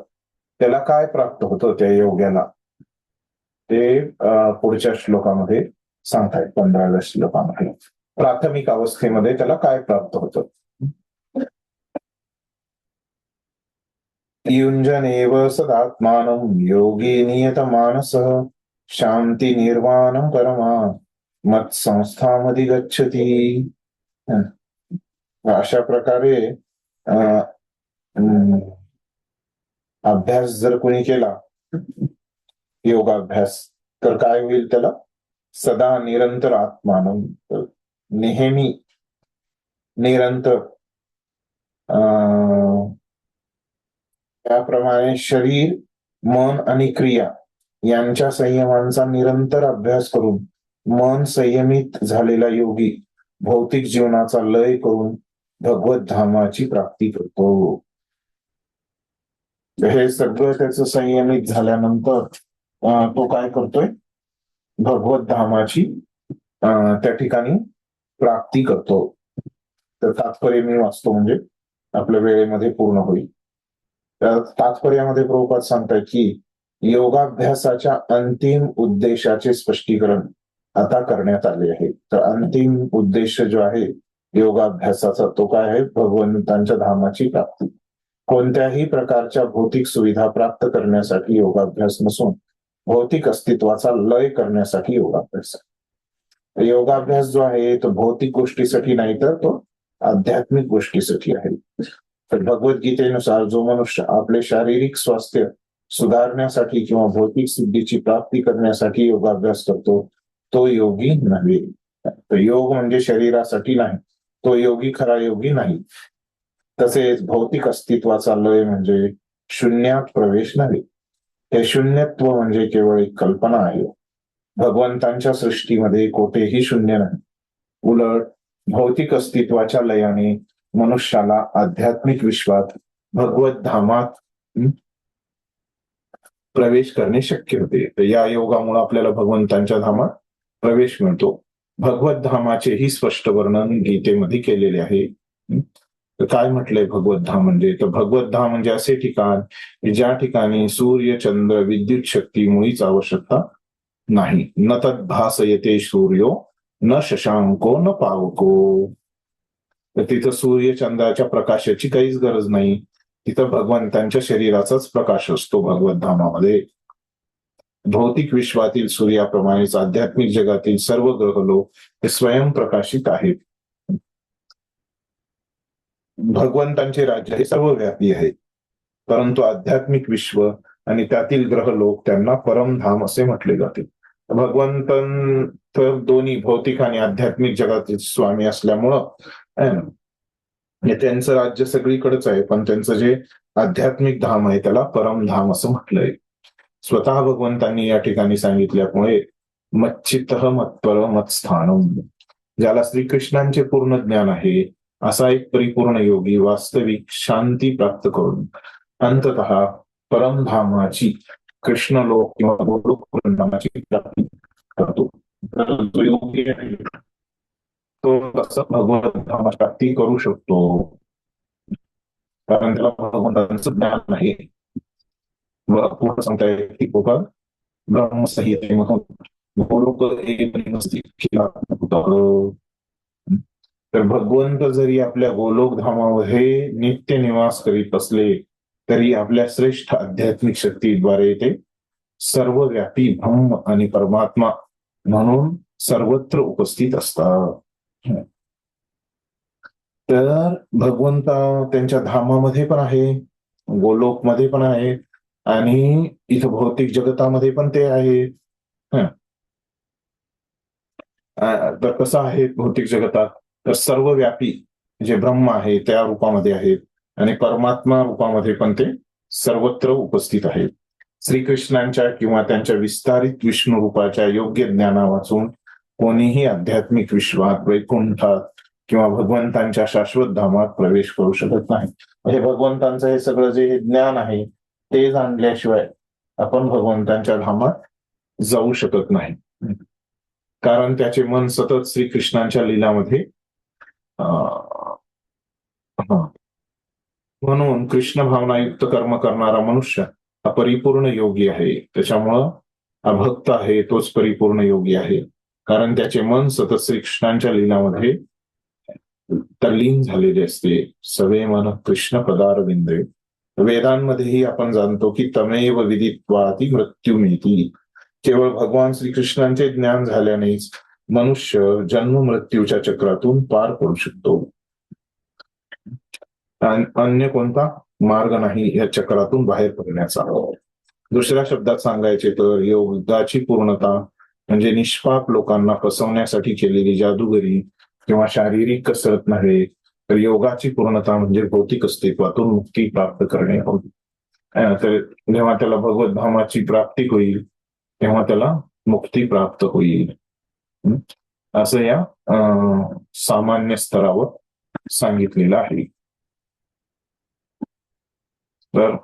त्याला काय प्राप्त होतं त्या योग्याला ते पुढच्या श्लोकामध्ये सांगतायत 15व्या श्लोकामध्ये. प्राथमिक अवस्थेमध्ये त्याला काय प्राप्त होतं. युञ्जनेव सदात्मानं योगी नियतमानसः शांती निर्वाणं परमा मत्संस्थामधिगच्छति. अशा प्रकारे अभ्यास जर कोणी केला, योगाभ्यास, तर काय होईल त्याला? सदा निरंतर आत्मानं, नेहमी निरंतर त्याप्रमाणे शरीर, मन आणि क्रिया यांच्या संयमांचा निरंतर अभ्यास करून मन संयमित झालेला योगी भौतिक जीवनाचा लय करून भगवत धामाची प्राप्ती करतो. हे सगळं त्याचं संयमित झाल्यानंतर तो काय करतोय? भगवत धामाची त्या ठिकाणी प्राप्ती करतो. तर तात्पर्य मी वाचतो, म्हणजे आपल्या वेळेमध्ये पूर्ण होईल. त्या तात्पर्यामध्ये प्रभुपाद सांगतायत की योगाभ्यासाच्या अंतिम उद्देशाचे स्पष्टीकरण आता करण्यात आले आहे. तर अंतिम उद्देश जो आहे योगाभ्यासाचा तो काय आहे? भगवंतांच्या धामाची प्राप्ती. कोणत्याही प्रकारच्या भौतिक सुविधा प्राप्त करण्यासाठी योगाभ्यास नसून भौतिक अस्तित्वाचा लय करण्यासाठी योगाभ्यास. योगाभ्यास जो आहे तो भौतिक गोष्टीसाठी नाही, तर तो आध्यात्मिक गोष्टीसाठी आहे. तर भगवद्गीतेनुसार जो मनुष्य आपले शारीरिक स्वास्थ्य सुधारण्यासाठी किंवा भौतिक सिद्धीची प्राप्ती करण्यासाठी योगाभ्यास करतो तो योगी नव्हे. तर योग म्हणजे शरीरासाठी नाही, तो योगी खरा योगी नाही. तसेच भौतिक अस्तित्वाचा लय म्हणजे शून्यात प्रवेश नव्हे. हे शून्यत्व म्हणजे केवळ एक कल्पना आहे. भगवंतांच्या सृष्टीमध्ये कोठेही शून्य नाही. उलट भौतिक अस्तित्वाच्या लयाने मनुष्याला आध्यात्मिक विश्वात भगवत धामात प्रवेश करणे शक्य होते. तर या योगामुळे आपल्याला भगवंतांच्या धामात प्रवेश मिळतो. भगवत धामाचेही स्पष्ट वर्णन गीतेमध्ये केलेले आहे. तर काय म्हटलंय भगवत धाम म्हणजे? तर भगवत धाम म्हणजे असे ठिकाण ज्या ठिकाणी सूर्य, चंद्र, विद्युत शक्ती मुळीच आवश्यकता नाही. न तद्भासयते सूर्यो न शशांको न पावको. तर तिथं सूर्य चंद्राच्या प्रकाशाची काहीच गरज नाही. तिथं भगवंतांच्या शरीराचाच प्रकाश असतो भगवत धामामध्ये. भौतिक विश्वातील सूर्याप्रमाणेच आध्यात्मिक जगातील सर्व ग्रहलोक हे स्वयंप्रकाशित आहेत. भगवंतांचे राज्य हे सर्वव्यापी आहे, परंतु आध्यात्मिक विश्व आणि त्यातील ग्रहलोक त्यांना परमधाम असे म्हटले जाते. भगवंत तर दोन्ही भौतिक आणि आध्यात्मिक जगातील स्वामी असल्यामुळं त्यांचं राज्य सगळीकडेच आहे, पण त्यांचं जे आध्यात्मिक धाम आहे त्याला परमधाम असं म्हटलंय. स्वतः भगवंतांनी या ठिकाणी सांगितल्यामुळे मच्चित्तः मत्पर मत्स्थानम, ज्याला श्रीकृष्णांचे पूर्ण ज्ञान आहे असा एक परिपूर्ण योगी वास्तविक शांती प्राप्त करून अंततः परमधामाची कृष्णलोक किंवा गोलोक परमधामाची प्राप्ती करतो. जो योगी आहे तो असं भगवत धामाची प्राप्ती करू शकतो, कारण त्याला भगवंतांचं ज्ञान आहे. पूर्ण सांगता येईल की ब्रह्मसंहितेमधून गोलोक तर भगवंत जरी आपल्या गोलोक धामामध्ये नित्य निवास करीत असले तरी आपल्या श्रेष्ठ आध्यात्मिक शक्तीद्वारे ते सर्वव्यापी ब्रह्म आणि परमात्मा म्हणून सर्वत्र उपस्थित असतात. तर भगवंत त्यांच्या धामामध्ये पण आहे, गोलोकमध्ये पण आहे आणि इथं भौतिक जगतामध्ये पण ते आहे. तर कसं आहे भौतिक जगतात? तर सर्वव्यापी जे ब्रह्म आहे त्या रूपामध्ये आहेत आणि परमात्मा रूपामध्ये पण ते सर्वत्र उपस्थित आहेत. श्रीकृष्णांच्या किंवा त्यांच्या विस्तारित विष्णू रूपाच्या योग्य ज्ञाना वाचून कोणीही आध्यात्मिक विश्वात, वैकुंठात किंवा भगवंतांच्या शाश्वत धामात प्रवेश करू शकत नाही. हे भगवंतांचं हे सगळं जे ज्ञान आहे ते जाणल्याशिवाय आपण भगवंतांच्या धामात जाऊ शकत नाही, कारण त्याचे मन सतत श्रीकृष्णांच्या लीलामध्ये म्हणून कृष्ण भावनायुक्त कर्म करणारा मनुष्य हा परिपूर्ण योगी आहे. त्याच्यामुळं अभक्त आहे तोच परिपूर्ण योगी आहे. कारण त्याचे मन सतत श्रीकृष्णांच्या लीलामध्ये तल्लीन झालेले असते. सवे मन कृष्ण पदारविंदे. वेदांमध्येही आपण जाणतो की तमेव विदित्वाती मृत्यू मिळती. केवळ भगवान श्रीकृष्णांचे ज्ञान झाल्यानेच मनुष्य जन्म मृत्यूच्या चक्रातून पार पडू शकतो. अन्य कोणता मार्ग नाही या चक्रातून बाहेर पडण्याचा. दुसऱ्या शब्दात सांगायचे तर योगाची पूर्णता म्हणजे निष्पाप लोकांना फसवण्यासाठी केलेली जादूगरी किंवा शारीरिक कसरत नव्हे, तर योगाची पूर्णता म्हणजे भौतिक अस्तित्वातून मुक्ती प्राप्त करणे. तर जेव्हा त्याला भगवत धामाची प्राप्ती होईल तेव्हा त्याला मुक्ती प्राप्त होईल, असं या सामान्य स्तरावर सांगितलेलं आहे. तर